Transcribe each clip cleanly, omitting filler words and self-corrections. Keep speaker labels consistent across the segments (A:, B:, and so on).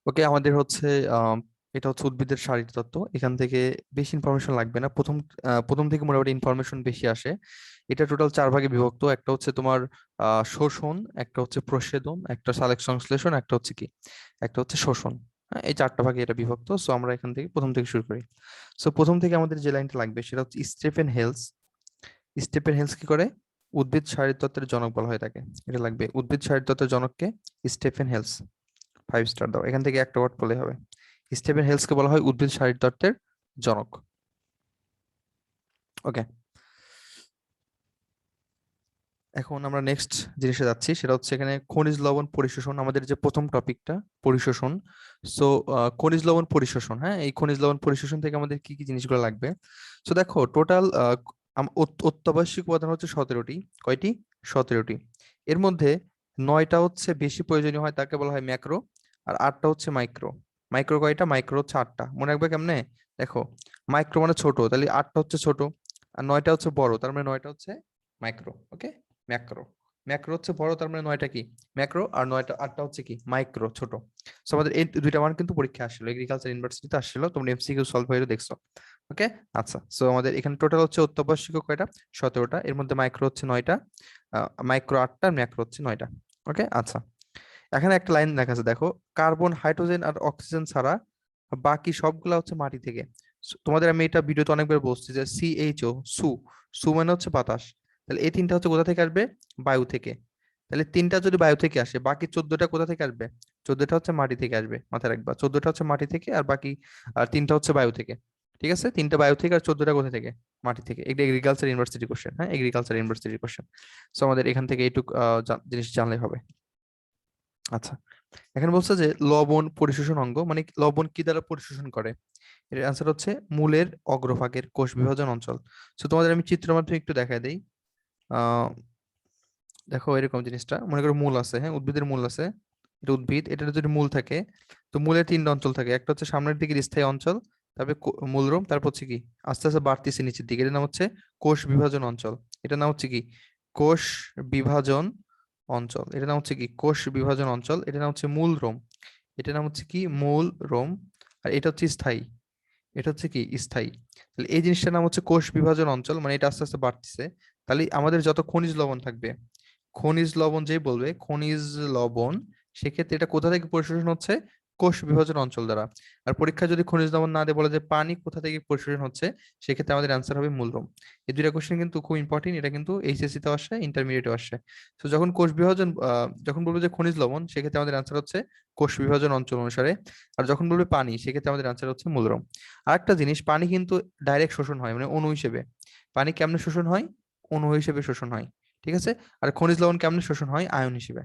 A: ওকে, আমাদের হচ্ছে আম, এটা হচ্ছে উদ্ভিদের শারীরতত্ত্ব। এখান থেকে বেশি ইনফরমেশন লাগবে না। প্রথম থেকে মোটামুটি ইনফরমেশন বেশি আসে। এটা টোটাল 4 ভাগে বিভক্ত। একটা হচ্ছে তোমার শোষণ, একটা হচ্ছে প্রচ্ছেদন, একটা সালোক সংশ্লেষণ, একটা হচ্ছে শোষণ। হ্যাঁ, এই 4টা ভাগে এটা বিভক্ত। সো আমরা এখান থেকে প্রথম থেকে শুরু করি। সো প্রথম থেকে আমাদের যে লাইনটা লাগবে সেটা হচ্ছে স্টেফেন হেলস। স্টেফেন হেলস কি করে? উদ্ভিদ শারীরতত্ত্বের জনক বলা হয় তাকে। এটা লাগবে, উদ্ভিদ শারীরতত্ত্বের জনককে স্টেফেন হেলস। 5 স্টার দাও, এখান থেকে একটা ওয়ার্ড বলে হবে। স্টিভেন হেলসকে বলা হয় উদ্ভিদ শারীরতত্ত্বের জনক। ওকে, এখন আমরা নেক্সট জিনিসে যাচ্ছি, সেটা হচ্ছে এখানে খনিজ লবণ পরিশোষণ, আমাদের যে প্রথম টপিকটা পরিশোষণ। সো খনিজ লবণ পরিশোষণ, হ্যাঁ, এই খনিজ লবণ পরিশোষণ থেকে আমাদের কি কি জিনিসগুলো লাগবে? সো দেখো, টোটাল অত্যাবশ্যক উপাদান হচ্ছে 17টি। কয়টি? 17টি। এর মধ্যে 9টা হচ্ছে বেশি প্রয়োজনীয় হয়, তাকে বলা হয় ম্যাক্রো। আর 8টা হচ্ছে মাইক্রো। মাইক্রো কয়টা? মাইক্রো হচ্ছে 8টা। মনে রাখবে কেমনে? দেখো, মাইক্রো মানে ছোট, তাহলে 8টা হচ্ছে ছোট। আর 9টা হচ্ছে বড়, তার মানে 9টা হচ্ছে মাইক্রো। ওকে, ম্যাক্রো। ম্যাক্রো হচ্ছে বড়, তার মানে 9টা কি ম্যাক্রো, আর 8টা হচ্ছে কি মাইক্রো, ছোট। সো আমাদের এই দুইটা মান কিন্তু পরীক্ষা আসছিল, এগ্রিকালচার ইউনিভার্সিটিতে আসছিল, তোমরা এমসিকিউ সলভ হয়ে দেখছো। ওকে, আচ্ছা। সো আমাদের এখানে টোটাল হচ্ছে অত্যাবশ্যক কয়টা? 17টা। এর মধ্যে মাইক্রো হচ্ছে 9টা, মাইক্রো 8টা, ম্যাক্রো হচ্ছে 9টা। ওকে, আচ্ছা। এখানে একটা লাইন লেখা আছে, দেখো, কার্বন, হাইড্রোজেন আর অক্সিজেন ছাড়া বাকি সবগুলা হচ্ছে মাটি থেকে। তোমাদের আমি এটা ভিডিওতে অনেকবার বলছি যে সিএইচও, সু, সু মানে হচ্ছে বাতাস। তাহলে এই তিনটা হচ্ছে কোথা থেকে আসবে? বায়ু থেকে। তাহলে তিনটা যদি বায়ু থেকে আসে, বাকি 14টা কোথা থেকে আসবে? 14টা হচ্ছে মাটি থেকে আসবে, মাথায় রাখবা। 14টা হচ্ছে মাটি থেকে, আর বাকি আর তিনটা হচ্ছে বায়ু থেকে। ঠিক আছে, তিনটা বায়ু থেকে, আর 14টা কোথা থেকে? মাটি থেকে। এটা এগ্রিকালচার ইউনিভার্সিটি কোশ্চেন, হ্যাঁ, এগ্রিকালচার ইউনিভার্সিটি কোশ্চেন। সো আমাদের এখান থেকে এইটুক জিনিস জানলে হবে। আচ্ছা, এখানে বলছে যে লবণ পরিশোষণ অঙ্গ, মানে লবণ কি দ্বারা পরিশোষণ করে? এর অ্যান্সার হচ্ছে মূলের অগ্রভাগের কোষ বিভাজন অঞ্চল। তো তোমাদের আমি চিত্র মাধ্যমে একটু দেখাই দেই। আহ দেখো, এরকম জিনিসটা মনে করো, মূল আছে, হ্যাঁ, উদ্ভিদের মূল আছে। এটা উদ্ভিদ, এটার যদি মূল থাকে, তো মূলের 3টা অঞ্চল থাকে। একটা হচ্ছে সামনের দিকের স্থায়ী অঞ্চল, তারপরে মূলরোম, তারপর হচ্ছে কি আস্তে আস্তে বাড়তিছে নিচের দিকে, এটার নাম হচ্ছে কোষ বিভাজন অঞ্চল। এটার নাম হচ্ছে কি কোষ বিভাজন অঞ্চল। এটার নাম হচ্ছে কি কোষ বিভাজন অঞ্চল। এটার নাম হচ্ছে মূল রোম। এটার নাম হচ্ছে কি মূল রোম। আর এটা হচ্ছে স্থায়ী। এটা হচ্ছে কি স্থায়ী। তাহলে এই জিনিসটার নাম হচ্ছে কোষ বিভাজন অঞ্চল, মানে এটা আস্তে আস্তে বাড়তেছে। তাহলে আমাদের যত খনিজ লবণ থাকবে, খনিজ লবণ যেই বলবে খনিজ লবণ, সেক্ষেত্রে এটা কোথা থেকে পরিশোষণ হচ্ছে? কোষ বিভাজন অঞ্চল দ্বারা। আর পরীক্ষা যদি খনিজ লবণ না দিয়ে বলে যে পানি কোথা থেকে পরিশোষণ হচ্ছে, সেক্ষেত্রে আমাদের অ্যান্সার হবে মূলরোম। এই দুইটা কোশ্চেন কিন্তু খুব ইম্পর্টেন্ট, এটা কিন্তু এইচএসসি তেও আসে, ইন্টারমিডিয়েটেও আসে। তো যখন কোষ বিভাজন যখন বলবো যে খনিজ লবণ, সেক্ষেত্রে আমাদের অ্যান্সার হচ্ছে কোষ বিভাজন অঞ্চল অনুসারে। আর যখন বলবে পানি, সেক্ষেত্রে আমাদের অ্যান্সার হচ্ছে মূলরোম। আরেকটা জিনিস, পানি কিন্তু ডাইরেক্ট শোষণ হয়, মানে অণু হিসেবে। পানি কেমনে শোষণ হয়? অণু হিসেবে শোষণ হয়। ঠিক আছে। আর খনিজ লবণ কেমনে শোষণ হয়? আয়ন হিসেবে।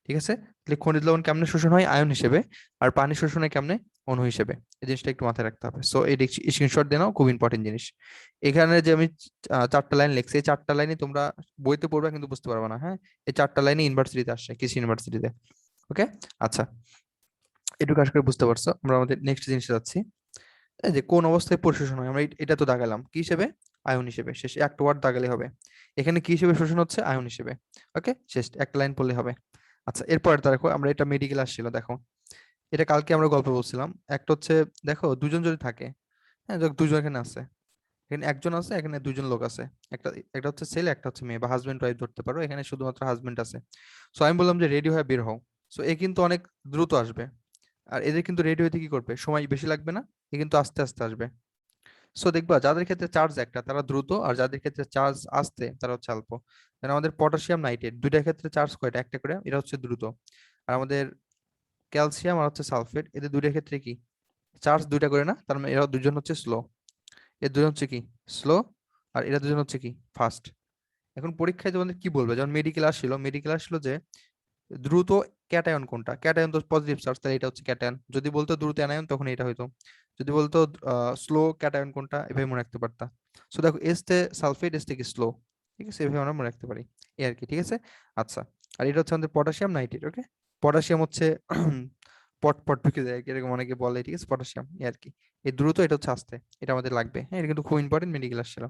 A: ঠিক আছে। তাহলে খনিজ লবণ কেমনে শোষণ হয়? আয়ন হিসেবে। আর পানি শোষণ হয় কেমনে? অণু হিসেবে। এই জিনিসটা একটু মাথায় রাখতে হবে। সো এই স্ক্রিনশট দিয়ে নাও, খুব ইম্পর্টেন্ট জিনিস। এখানে যে আমি 4টা লাইন লিখছি, এই 4টা লাইনই তোমরা বইতে পড়বে কিন্তু বুঝতে পারবে না, হ্যাঁ। এই 4টা লাইনই ইউনিভার্সিটিতে আসছে, কৃষি ইউনিভার্সিটিতে। ওকে, আচ্ছা। এটুকু আশা করি বুঝতে পারছো। আমরা আমাদের নেক্সট জিনিসে যাচ্ছি। এই যে কোন অবস্থায় পরিশোষণ হয়, আমরা এটা তো দাগালাম কি হিসেবে? আয়ন হিসেবে। শেষে একটা ওয়ার্ড দাগালে হবে। এখানে কি হিসেবে শোষণ হচ্ছে? আয়ন হিসেবে। ওকে, শেষ একটা লাইন পড়লে হবে। আচ্ছা, এরপর দেখো, আমরা এটা মেডিকেল আসছিল, দেখো, এটা কালকে আমরা গল্প বলছিলাম। একটা হচ্ছে, দেখো, দুজন যদি থাকে, হ্যাঁ, দুজন এখানে আছে, এখানে একজন আছে, এখানে দুজন লোক আছে। একটা একটা হচ্ছে ছেলে, একটা হচ্ছে মেয়ে, বা হাজবেন্ড ওয়াইফ ধরতে পারো, এখানে শুধুমাত্র হাজবেন্ড আছে। সো আমি বললাম যে রেডি হয়ে বের হও। সো এ কিন্তু অনেক দ্রুত আসবে। আর এদের কিন্তু রেডি হইতে কি করবে, সময় বেশি লাগবে না। এ কিন্তু আস্তে আস্তে আসবে। সো দেখবা, যাদের ক্ষেত্রে চার্জ একটা, তারা দ্রুত, আর যাদের ক্ষেত্রে চার্জ আসতে, তারা হচ্ছে অল্প। যেন আমাদের পটাশিয়াম নাইট্রেট দুইটার ক্ষেত্রে চার্জ কয়টা? একটা করে, এটা হচ্ছে দ্রুত। আর আমাদের ক্যালসিয়াম আর হচ্ছে সালফেট, এদের দুইটার ক্ষেত্রে কি চার্জ দুইটা করে না, তার মানে এরা দুজন হচ্ছে স্লো। এর দুজন হচ্ছে কি স্লো, আর এরা দুজন হচ্ছে কি ফাস্ট। এখন পরীক্ষায় তোমাদের কি বলবে, যখন মেডিকেল আসছিল যে দ্রুত ক্যাটায়ন কোনটা? ক্যাটায়ন তো পজিটিভ চার্জ, তাহলে এটা হচ্ছে ক্যাটায়ন। যদি বলতো দ্রুত অ্যানায়ন, তখন এটা হইতো। যদি বলতো স্লো ক্যাটায়ন কোনটা, এভাবে মনে রাখতে পারতা। সো দেখো, এস তে সালফেট, এস থেকে স্লো। ঠিক আছে, এভাবে আমরা মনে রাখতে পারি, এই আর কি। ঠিক আছে, আচ্ছা। আর এটা হচ্ছে আমাদের পটাশিয়াম নাইট্রেট। ওকে, পটাশিয়াম হচ্ছে পট পট ঢুকে যায় এরকম অনেকে বলে। ঠিক আছে, পটাশিয়াম, এই আর কি। এই দ্রুত, এটা হচ্ছে আস্তে। এটা আমাদের লাগবে, হ্যাঁ, এটা কিন্তু খুব ইম্পর্টেন্ট, মেডিকেল আসছিল।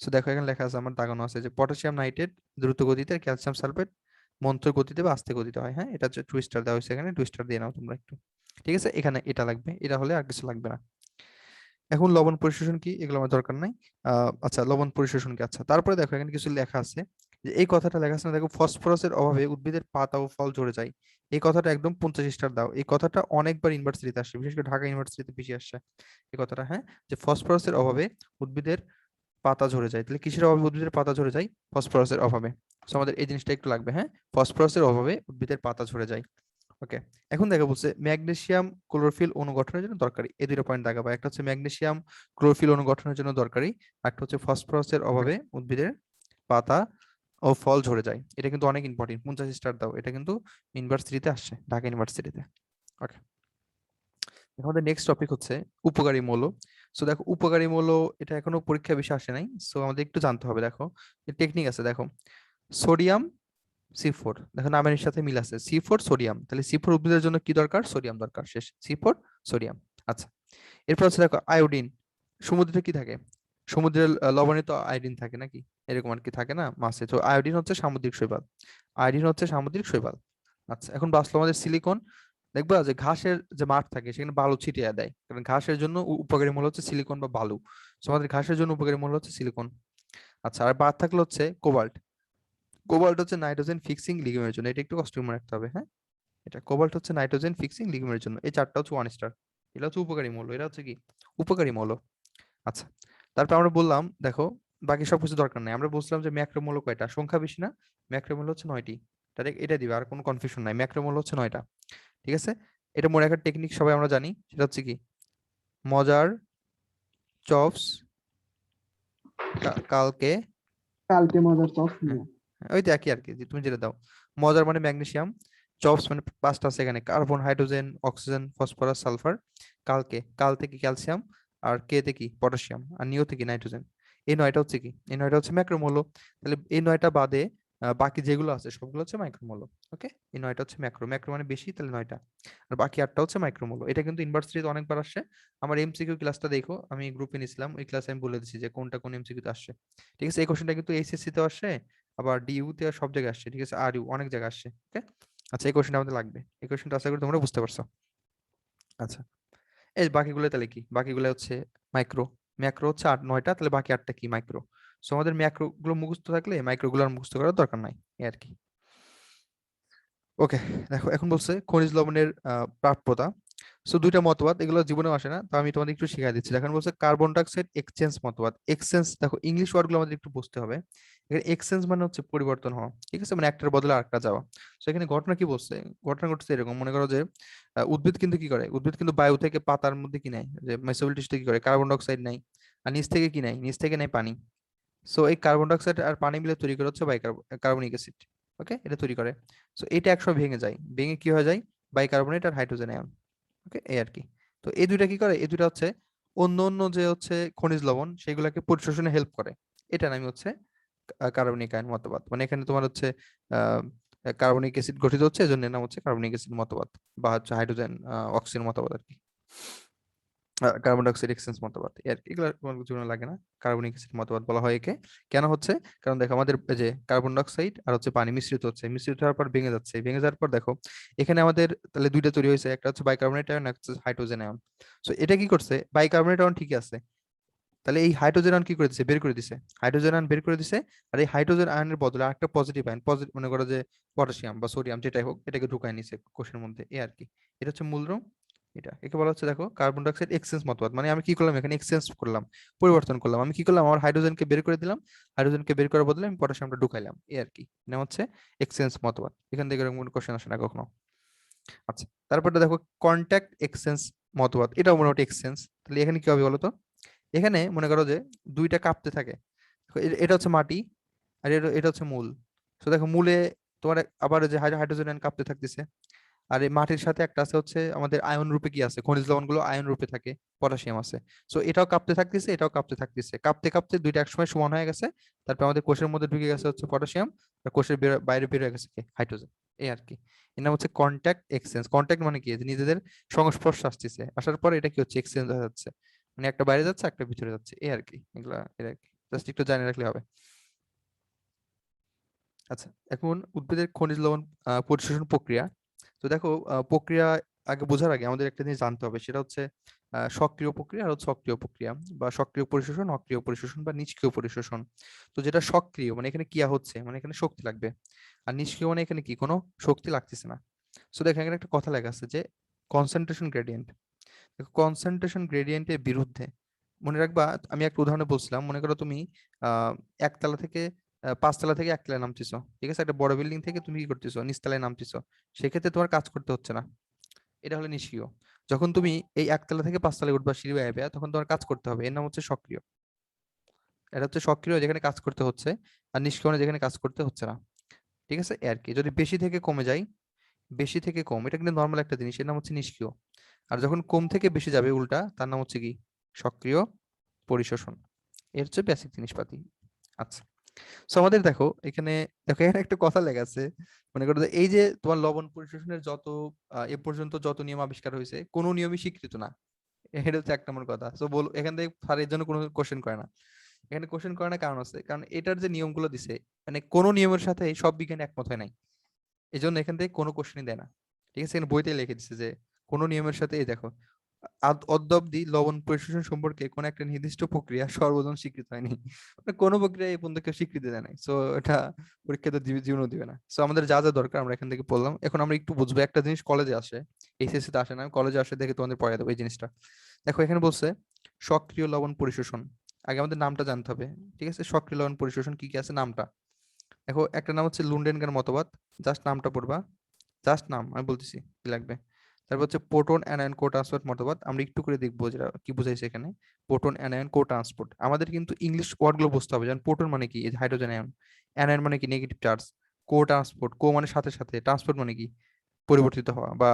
A: সো দেখো, এখানে লেখা আছে, আমার দাগানো আছে যে পটাশিয়াম নাইট্রেট দ্রুত গতিতে, ক্যালসিয়াম সালফেট মন্থর গতিতে বা আস্তে গতিতে হয়। হ্যাঁ, এটা হচ্ছে 2 স্টার দেওয়া হয়েছে এখানে, 2 স্টার দিয়ে নাও তোমরা একটু। ঠিক আছে, এখানে এটা লাগবে, এটা হলে আর কিছু লাগবে না। এখন লবণ পরিশোষণ কি, এগুলো আমার দরকার নাই। আচ্ছা, লবণ পরিশোষণ কি, আচ্ছা তারপরে দেখো এখানে কিছু লেখা আছে, যে এই কথাটা লেখা আছে না, দেখো ফসফরাসের অভাবে উদ্ভিদের পাতা ও ফল ঝরে যায়। এই কথাটা একদম 50 স্টার দাও। এই কথাটা অনেকবার ইউনিভার্সিটিতে আসে, বিশেষ করে ঢাকা ইউনিভার্সিটিতে বেশি আসছে এই কথাটা, হ্যাঁ, যে ফসফরাসের অভাবে উদ্ভিদের পাতা ঝরে যায়। তাহলে কিসের অভাবে উদ্ভিদের পাতা ঝরে যায়? ফসফরাসের অভাবে। সো আমাদের এই জিনিসটা একটু লাগবে, হ্যাঁ, ফসফরাসের অভাবে উদ্ভিদের পাতা ঝরে যায়। ওকে, এখন দেখা বলছে ম্যাগনেসিয়াম ক্লোরোফিল অণু গঠনের জন্য দরকারি। এই দুটো পয়েন্ট দেখাবো, একটা হচ্ছে ম্যাগনেসিয়াম ক্লোরোফিল অণু গঠনের জন্য দরকারি, একটা হচ্ছে ফসফরাসের অভাবে উদ্ভিদের পাতা ও ফল ঝরে যায়। এটা কিন্তু অনেক ইম্পর্টেন্ট, 50 স্টার দাও। এটা কিন্তু ইউনিভার্সিটিতে আসছে, ঢাকা ইউনিভার্সিটিতে। ওকে, আমাদের নেক্সট টপিক হচ্ছে উপকারী মৌল। সো দেখো উপকারী মৌল, এটা এখনো পরীক্ষা বিষয় আসে নাই, সো আমাদের একটু জানতে হবে। দেখো টেকনিক আছে, দেখো সোডিয়াম C4, দেখো নামের সাথে মিল আছে, C4 সোডিয়াম, তাহলে C4 উদ্ভিদের জন্য কি দরকার? সোডিয়াম দরকার, শেষ, C4 সোডিয়াম। আচ্ছা, এরপর হচ্ছে দেখো আয়োডিন। সমুদ্রে কি থাকে? সমুদ্রের লবণে তো আয়োডিন থাকে নাকি, এরকম আর কি থাকে না মাছে, তো আয়োডিন হচ্ছে সামুদ্রিক শৈবাল, আয়োডিন হচ্ছে সামুদ্রিক শৈবাল। আচ্ছা, এখন বাঁচলো আমাদের সিলিকন। দেখবা যে ঘাসের যে মাঠ থাকে সেখানে বালু ছিটিয়ে দেয়, কারণ ঘাসের জন্য উপকারী মূল হচ্ছে সিলিকন বা বালু। তো আমাদের ঘাসের জন্য উপকারী মূল হচ্ছে সিলিকন। আচ্ছা, আর বাদ থাকলে হচ্ছে কোবাল্ট। কোবাল্ট হচ্ছে নাইট্রোজেন ফিক্সিং লিগেমের জন্য, এটা একটু কষ্ট মনে রাখতে হবে, হ্যাঁ, এটা কোবাল্ট হচ্ছে নাইট্রোজেন ফিক্সিং লিগেমের জন্য। এই চারটা হচ্ছে 1 স্টার, এটা হচ্ছে উপকারী মৌল, এটা হচ্ছে কি উপকারী মৌল। আচ্ছা, তারপর আমরা বললাম দেখো বাকি সবকিছু দরকার নেই, আমরা বুঝলাম যে ম্যাক্রোমৌল কয়টা, সংখ্যা বেশি না, ম্যাক্রোমৌল হচ্ছে 9টি। ডাইরেক্ট এটা দিবে, আর কোনো কনফিউশন নাই, ম্যাক্রোমৌল হচ্ছে 9টা। ঠিক আছে, এটা মনে রাখার টেকনিক সবাই আমরা জানি, সেটা হচ্ছে কি মজার চপস কালকে,
B: কালকে মজার চপ
A: হ্যাঁ
B: নিয়ে।
A: হ্যাঁ, ওই তো একই আর কি, যে তুমি যেটা দাও। মজার মানে ম্যাগনেসিয়াম, চপস মানে পাঁচটা আছে এখানে, carbon, hydrogen, oxygen, phosphorus, sulphur. কালকে, কাল থেকে ক্যালসিয়াম, আর কে তে কি পটাশিয়াম, আর নিও থেকে নাইট্রোজেন। এই 9টা হচ্ছে কি, এই 9টা হচ্ছে ম্যাক্রোমৌল। তাহলে এই 9টা বাদে বাকি যেগুলো আছে সবগুলো হচ্ছে মাইক্রোমৌল। ওকে, এই 9টা হচ্ছে ম্যাক্রো, ম্যাক্রো মানে বেশি, তাহলে 9টা। আর বাকি 8টা হচ্ছে মাইক্রোমৌল। এটা কিন্তু ইউনিভার্সিটিতে অনেকবার আসছে। আমার এমসিকিউ ক্লাসটা দেখো, আমি গ্রুপে নিছিলাম, ওই ক্লাসে আমি বলে দিচ্ছি যে কোনটা কোন এমসিকিউ তে আসছে। ঠিক আছে, এই কোশ্চেনটা কিন্তু এইচএসসি তেও আসছে, আবার ডিইউ তে সব জায়গায় আসছে, ঠিক আছে, আর ইউ অনেক জায়গায় আসছে। ওকে, আচ্ছা এই কোশ্চেনটা আমাদের লাগবে, এই কোশ্চেনটা আশা করি তোমরা বুঝতে পারছো। আচ্ছা, এই বাকিগুলো তাহলে কি, বাকিগুলো হচ্ছে মাইক্রো। ম্যাক্রো হচ্ছে 8 9টা, তাহলে বাকি 8টা কি মাইক্রো। সো আমাদের ম্যাক্রো গুলো মুখস্থ থাকলে মাইক্রো গুলো আর মুখস্থ করার দরকার নাই, এই আর কি। ওকে, দেখো এখন বলছে খনিজ লবণের প্রাপ্যতা। সো দুইটা মতবাদ, এগুলো জীবনেও আসে না, তো আমি তোমাদের একটু শিখিয়ে দিচ্ছি। এখন বলছে কার্বন ডাইঅক্সাইড এক্সচেঞ্জ মতবাদ। এক্সচেঞ্জ, দেখো ইংলিশ ওয়ার্ড গুলো আমাদের একটু বুঝতে হবে। এখানে এক্সচেঞ্জ মানে হচ্ছে পরিবর্তন হওয়া, ঠিক আছে, মানে একটার বদলে আরেকটা যাওয়া। তো এখানে ঘটনা কি বলছে, ঘটনা ঘটছে এরকম, মনে করো যে উদ্ভিদ কিন্তু কি করে, উদ্ভিদ কিন্তু বায়ু থেকে পাতার মধ্যে কি নেয়, যে মেসোফিল টিস্যুতে কি করে কার্বন ডাইঅক্সাইড নেয়, আর নিচ থেকে কি নেয়, নিচ থেকে নেয় পানি। সো এই কার্বন ডাইঅক্সাইড আর পানি মিলে তৈরি করে হচ্ছে কার্বনিক অ্যাসিড। ওকে, এটা তৈরি করে। সো এটা একসময় ভেঙে যায়, ভেঙে কি হয়ে যায়, বাইকার্বনেট আর হাইড্রোজেন আয়ন। ওকে, এই আর কি। তো এই দুইটা কি করে, এই দুইটা হচ্ছে অন্য অন্য যে হচ্ছে খনিজ লবণ সেগুলোকে পরিশোষণে হেল্প করে। এটা নামই হচ্ছে কার্বনিক আয়ন মতবাদ। মানে এখানে তোমার হচ্ছে আহ কার্বনিক অ্যাসিড গঠিত হচ্ছে, এজন্য এর নাম হচ্ছে কার্বনিক অ্যাসিড মতবাদ, বা হচ্ছে হাইড্রোজেন অক্সিজেন মতবাদ আর কি। কার্বন ডাইঅক্সাইড এক্সচেঞ্জ মতবাদ, এর এগুলো কোনো জন্য লাগে না। কার্বনিক অ্যাসিড মতবাদ বলা হয় একে। কেন হচ্ছে, কারণ দেখো আমাদের এই যে কার্বন ডাইঅক্সাইড আর হচ্ছে পানি মিশ্রিত হচ্ছে, মিশ্রিত হওয়ার পর ভেঙে যাচ্ছে, ভেঙে যাওয়ার পর দেখো এখানে আমাদের তাহলে দুইটা তৈরি হয়েছে, একটা হচ্ছে বাইকার্বনেট আয়ন, একটা হচ্ছে হাইড্রোজেন আয়ন। সো এটা কি করছে, বাইকার্বনেট আয়ন ঠিকই আছে, তাহলে এই হাইড্রোজেন আয়ন কি করে দিছে, বের করে দিছে, হাইড্রোজেন আয়ন বের করে দিছে। আর এই হাইড্রোজেন আয়নের বদলে একটা পজিটিভ আয়ন, পজিটিভ মনে করো যে পটাশিয়াম বা সোডিয়াম যেটাই হোক, এটাকে ঢুকায় নিছে কোষের মধ্যে, এই আর কি। এটা হচ্ছে মূল রূপ। এটা একে বলা হচ্ছে দেখো কার্বন ডাইঅক্সাইড এক্সচেঞ্জ মতবাদ। মানে আমি কি করলাম, এখানে এক্সচেঞ্জ করলাম, পরিবর্তন করলাম। আমি কি করলাম, আমার হাইড্রোজেনকে বের করে দিলাম, হাইড্রোজেনকে বের করার বদলে আমি পটাশিয়ামটা ঢুকাইলাম, এই আর কি। নাম হচ্ছে এক্সচেঞ্জ মতবাদ। এখান থেকে এরকম কোনো কোশ্চেন আসে না কখনো। আচ্ছা, তারপরটা দেখো কন্ট্যাক্ট এক্সচেঞ্জ মতবাদ, এটাও মোটামুটি এক্সচেঞ্জ। তাহলে এখানে কি হবে বলো তো, এখানে মনে করো যে দুইটা কাঁপতে থাকে, দেখো, এটা হচ্ছে মাটি, আর এটা এটা হচ্ছে মূল। তো দেখো মূলে তোমার আবার যে হাইড্রোজেন আয়ন কাঁপতে থাকতেছে, আর এই মাটির সাথে একটা আছে হচ্ছে আমাদের আয়ন রূপে কি আছে, খনিজ লবণ গুলো আয়ন রূপে থাকে, পটাশিয়াম আছে। সো এটাও কাঁপতে থাকতেছে, এটাও কাঁপতে থাকতেছে, কাঁপতে কাঁপতে দুইটা একসময় সমান হয়ে গেছে। তারপর আমাদের কোষের মধ্যে ঢুকে গেছে হচ্ছে পটাশিয়াম, আর কোষের বাইরে বের হয়ে গেছে কি হাইড্রোজেন, এই আর কি। এর নাম হচ্ছে কন্ট্যাক্ট এক্সচেঞ্জ। কন্ট্যাক্ট মানে কি, যে নিজেদের সংস্পর্শ আসতেছে, আসার পরে এটা কি হচ্ছে এক্সচেঞ্জ হয়ে যাচ্ছে, মানে একটা বাইরে যাচ্ছে একটা ভিতরে যাচ্ছে, এই আর কি। এগুলা এর আর কি, জাস্ট একটু জানিয়ে রাখলে হবে। আচ্ছা, এখন উদ্ভিদের খনিজ লবণ পরিশোষণ প্রক্রিয়া। তো দেখো প্রক্রিয়া আগে বোঝার আগে আমাদের একটা জিনিস জানতে হবে, সেটা হচ্ছে সক্রিয় প্রক্রিয়া আর হচ্ছে অক্রিয় প্রক্রিয়া, বা সক্রিয় পরিশোষণ, অক্রিয় পরিশোষণ বা নিষ্ক্রিয় পরিশোষণ। তো যেটা সক্রিয় মানে এখানে কি হচ্ছে, মানে এখানে শক্তি লাগবে। আর নিষ্ক্রিয় মানে এখানে কি কোনো শক্তি লাগতেছে না। সো দেখেন এখানে একটা কথা লেখা আছে যে কনসেন্ট্রেশন গ্রেডিয়েন্ট। কনসেন্ট্রেশন গ্রেডিয়েন্টের বিরুদ্ধে মনে রাখবা, আমি একটা উদাহরণে বলছিলাম, মনে করো তুমি একতলা থেকে 5 তলা থেকে 1 তলায় নামতেছো, ঠিক আছে, একটা বড় বিল্ডিং থেকে তুমি কি করতেছো, নিচতলায় নামতেছো, সেক্ষেত্রে তোমার কাজ করতে হচ্ছে না, এটা হলো নিষ্ক্রিয়। যখন তুমি এই 1 তলা থেকে 5 তলায় উঠবা সিঁড়ি বেয়ে বেয়ে, তখন তোমার কাজ করতে হবে, এর নাম হচ্ছে সক্রিয়। এটা হচ্ছে সক্রিয়, যেখানে কাজ করতে হচ্ছে, আর নিষ্ক্রিয় মানে যেখানে কাজ করতে হচ্ছে না। ঠিক আছে, এই আর কি। যদি বেশি থেকে কমে যায়, বেশি থেকে কম, এটা কিন্তু নর্মাল একটা জিনিস, এর নাম হচ্ছে নিষ্ক্রিয়। আর যখন কম থেকে বেশি যাবে উল্টা, তার নাম হচ্ছে কি, সক্রিয় পরিশোষণ। এর হচ্ছে বেসিক জিনিসপাতি। আচ্ছা, সো আমাদের দেখো এখানে, দেখো এখানে একটা কথা লেখা আছে, মনে করো যে এই যে তোমার লবণ পরিশোষণের যত এ পর্যন্ত যত নিয়ম আবিষ্কার হয়েছে, কোনো নিয়মই স্বীকৃত না। এটা হচ্ছে 1 নম্বর কথা। সো বল, এখান থেকে স্যার এর জন্য কোনো কোশ্চেন করে না। এখানে কোশ্চেন করে না কারণ আছে, কারণ এটার যে নিয়মগুলো দিছে, মানে কোনো নিয়মের সাথে সব বিজ্ঞানী একমত হয় নাই, এই জন্য এখান থেকে কোনো কোশ্চেনই দেয় না। ঠিক আছে, এখানে বইতে লিখে দিচ্ছে যে কোনো নিয়মের সাথে, এই দেখো, অদ্যাবধি লবণ পরিশোষণ সম্পর্কে কোন একটা নির্দিষ্ট প্রক্রিয়া সর্বজন স্বীকৃত হয়নি। মানে কোনো প্রক্রিয়া এই পর্যন্ত কেউ স্বীকৃতি দেয় নাই। সো এটা পরীক্ষা তো জীবনও দিবে না। সো আমাদের যা যা দরকার আমরা এখান থেকে পড়লাম। এখন আমরা একটু বুঝবো একটা জিনিস, কলেজে আসে, এইচএসসি তে আসে না, কলেজে আসে দেখে তোমাদের পড়াই দেবো এই জিনিসটা। দেখো এখানে বলছে সক্রিয় লবণ পরিশোষণ। আগে আমাদের নামটা জানতে হবে। ঠিক আছে, সক্রিয় লবণ পরিশোষণ কি কি আছে, নামটা দেখো। একটা নাম হচ্ছে লুন্ডেনগার মতবাদ, জাস্ট নামটা পড়বা, জাস্ট নাম, আমি বলতেছি কি লাগবে। তারপর হচ্ছে প্রোটন অ্যানায়ন কো ট্রান্সপোর্ট মতবাদ, আমরা একটু করে দেখবো যেটা কি বুঝাইছে এখানে। প্রোটন অ্যানায়ন কো ট্রান্সপোর্ট, আমাদের কিন্তু ইংলিশ ওয়ার্ড গুলো বুঝতে হবে, যেমন প্রোটন মানে কি, হাইড্রোজেন আয়ন, অ্যানায়ন মানে কি নেগেটিভ চার্জ, কো ট্রান্সপোর্ট, কো মানে সাথে সাথে, ট্রান্সপোর্ট মানে কি পরিবর্তিত হওয়া বা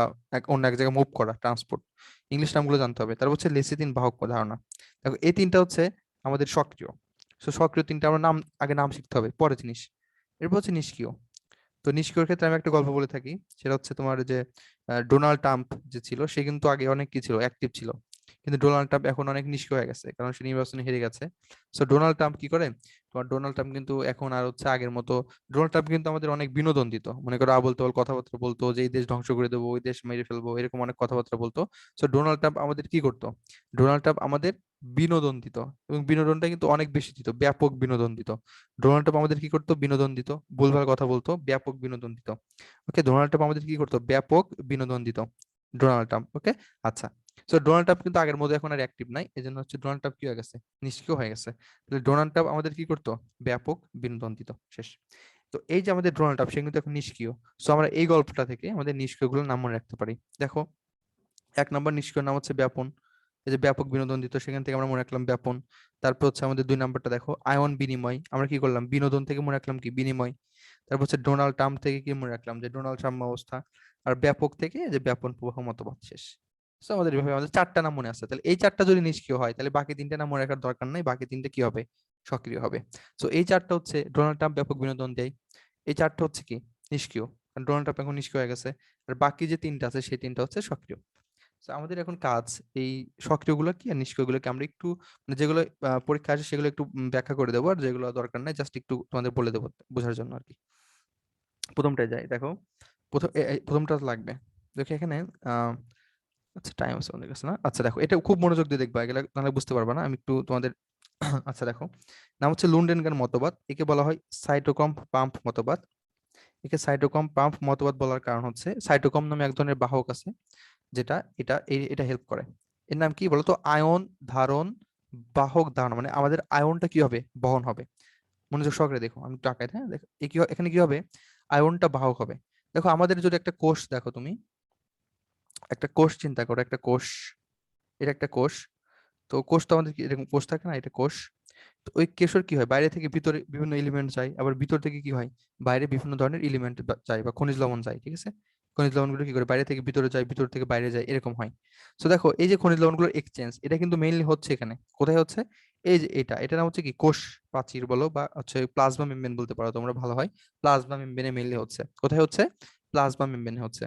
A: অন্য এক জায়গায় মুভ করা, ট্রান্সপোর্ট। ইংলিশ নামগুলো জানতে হবে। তারপর হচ্ছে লেসিথিন বাহক ধারণা। দেখো এই তিনটা হচ্ছে আমাদের সক্রিয়। সো সক্রিয় তিনটা আমরা নাম, আগে নাম শিখতে হবে, পরে জিনিস। এরপর হচ্ছে নিষ্ক্রিয়। তো নিষ্ক্রিয়র ক্ষেত্রে আমি একটা গল্প বলে থাকি, সেটা হচ্ছে তোমার যে ডোনাল্ড ট্রাম্প যে ছিল, সে কিন্তু আগে অনেক কি ছিল, অ্যাক্টিভ ছিল, কিন্তু ডোনাল্ড ট্রাম্প এখন অনেক নিষ্ক্রিয় হয়ে গেছে, কারণ সে নির্বাচনে হেরে গেছে। সো ডোনাল্ড ট্রাম্প কি করে, তোমার ডোনাল্ড ট্রাম্প কিন্তু এখন আর হচ্ছে আগের মতো, ডোনাল্ড ট্রাম্প কিন্তু আমাদের অনেক বিনোদন দিত, মনে করো আবল তাবল কথাবার্তা বলতো, যে এই দেশ ধ্বংস করে দেবো, ওই দেশ মেরে ফেলবো, এরকম অনেক কথাবার্তা বলতো। সো ডোনাল্ড ট্রাম্প আমাদের কি করতো, ডোনাল্ড ট্রাম্প আমাদের বিনোদন দিত, এবং বিনোদনটা কিন্তু অনেক বেশি দিত, ব্যাপক বিনোদন দিত। ডোনাল্ড ট্রাম্প আমাদের কি করতো, বিনোদন দিত, ভুলভাল কথা বলতো, ব্যাপক বিনোদন দিত। ওকে, ডোনাল্ড ট্রাম্প আমাদের কি করতো, ব্যাপক বিনোদন দিত, ডোনাল্ড ট্রাম্প। ওকে, আচ্ছা। তো ডোনাল্ড ট্রাম্প কিন্তু আগের মতো এখন আর অ্যাক্টিভ নাই, এই জন্য হচ্ছে ডোনাল্ড ট্রাম্প কি হয়ে গেছে, নিষ্ক্রিয় হয়ে গেছে। তাহলে ডোনাল্ড ট্রাম্প আমাদের কি করতো, ব্যাপক বিনোদন দিত, শেষ। তো এই যে আমাদের ডোনাল্ড ট্রাম্প, সে কিন্তু এখন নিষ্ক্রিয়। সো আমরা এই গল্পটা থেকে আমাদের নিষ্ক্রিয় গুলোর নাম মনে রাখতে পারি। দেখো 1 নম্বর নিষ্ক্রিয় নাম হচ্ছে ব্যাপন, এই যে ব্যাপক বিনোদন দিত, সেখান থেকে আমরা মনে রাখলাম ব্যাপন। তারপর হচ্ছে আমাদের 2 নম্বরটা দেখো, আয়ন বিনিময়, আমরা কি করলাম, বিনোদন থেকে মনে রাখলাম কি, বিনিময়। তারপর হচ্ছে ডোনাল্ড ট্রাম্প থেকে কি মনে রাখলাম, যে ডোনাল্ড ট্রাম্প অবস্থা। আর ব্যাপক থেকে যে ব্যাপন প্রবাহ মতবাদ, শেষ। তো আমাদের এভাবে আমাদের 4টা নাম মনে আছে। তাহলে এই 4টা যদি নিষ্ক্রিয় হয়, তাহলে বাকি 3টে নাম মনে রাখার দরকার নাই, বাকি 3টে কি হবে, সক্রিয় হবে। তো এই 4টা হচ্ছে ডোনাল্ড ট্রাম্প ব্যাপক বিনোদন দেয়, এই 4টা হচ্ছে কি, নিষ্ক্রিয়, কারণ ডোনাল্ড ট্রাম্প এখন নিষ্ক্রিয় হয়ে গেছে। আর বাকি যে 3টা আছে, সেই 3টা হচ্ছে সক্রিয়। তো আমাদের এখন কাজ, এই সক্রিয়গুলো কি আর নিষ্ক্রিয়গুলোকে আমরা একটু, মানে যেগুলো পরীক্ষা আসে সেগুলো একটু ব্যাখ্যা করে দেবো, আর যেগুলো দরকার নাই জাস্ট একটু তোমাদের বলে দেবো বোঝার জন্য আর কি। প্রথমটায় যাই, দেখো প্রথমটা লাগবে। দেখো এখানে আহ আচ্ছা, টাইম আছে আমাদের কাছে না। আচ্ছা দেখো, এটা খুব মনোযোগ দিয়ে দেখবা, এগুলো নাহলে বুঝতে পারবা না, আমি একটু তোমাদের আচ্ছা দেখো, নাম হচ্ছে লুন্ডেনগান মতবাদ, একে বলা হয় সাইটোক্রম পাম্প মতবাদ। একে সাইটোক্রম পাম্প মতবাদ বলার কারণ হচ্ছে, সাইটোক্রম নামে এক ধরনের বাহক আছে, যেটা এটা হেল্প করে। এর নাম কি বলতো, আয়ন ধারণ, বাহক ধারণ, মানে আমাদের আয়নটা কি হবে, বহন হবে। মনোযোগ সহকারে দেখো, আমি একটু আঁকাই, হ্যাঁ দেখো এখানে কি হবে, আয়নটা বাহক হবে। দেখো আমাদের যদি একটা কোষ দেখো তুমি, একটা কোষ চিন্তা করো, একটা কোষ, এটা একটা কোষ। তো কোষ তো আমাদের কি এরকম কোষ থাকে না, এটা কোষ। তো ওই কেশর কি হয়, বাইরে থেকে ভিতরে বিভিন্ন এলিমেন্ট যায়, আবার ভিতর থেকে কি হয়, বাইরে বিভিন্ন ধরনের এলিমেন্ট যায় বা খনিজ লবণ যায়, ঠিক আছে। খনিজ লবণগুলো কি করে, বাইরে থেকে ভিতরে যায়, ভিতর থেকে বাইরে যায়, এরকম হয়। তো দেখো এই যে খনিজ লবণগুলোর এক্সচেঞ্জ, এটা কিন্তু মেইনলি হচ্ছে এখানে, কোথায় হচ্ছে, এই যে এটা নাম হচ্ছে কি, কোষ প্রাচীর বলো, বা হচ্ছে প্লাজমা মেমব্রেন বলতে পারো তোমরা, ভালো হয়। প্লাজমা মেমব্রেনে মেইনলি হচ্ছে, কোথায় হচ্ছে, প্লাজমা মেমব্রেনে হচ্ছে।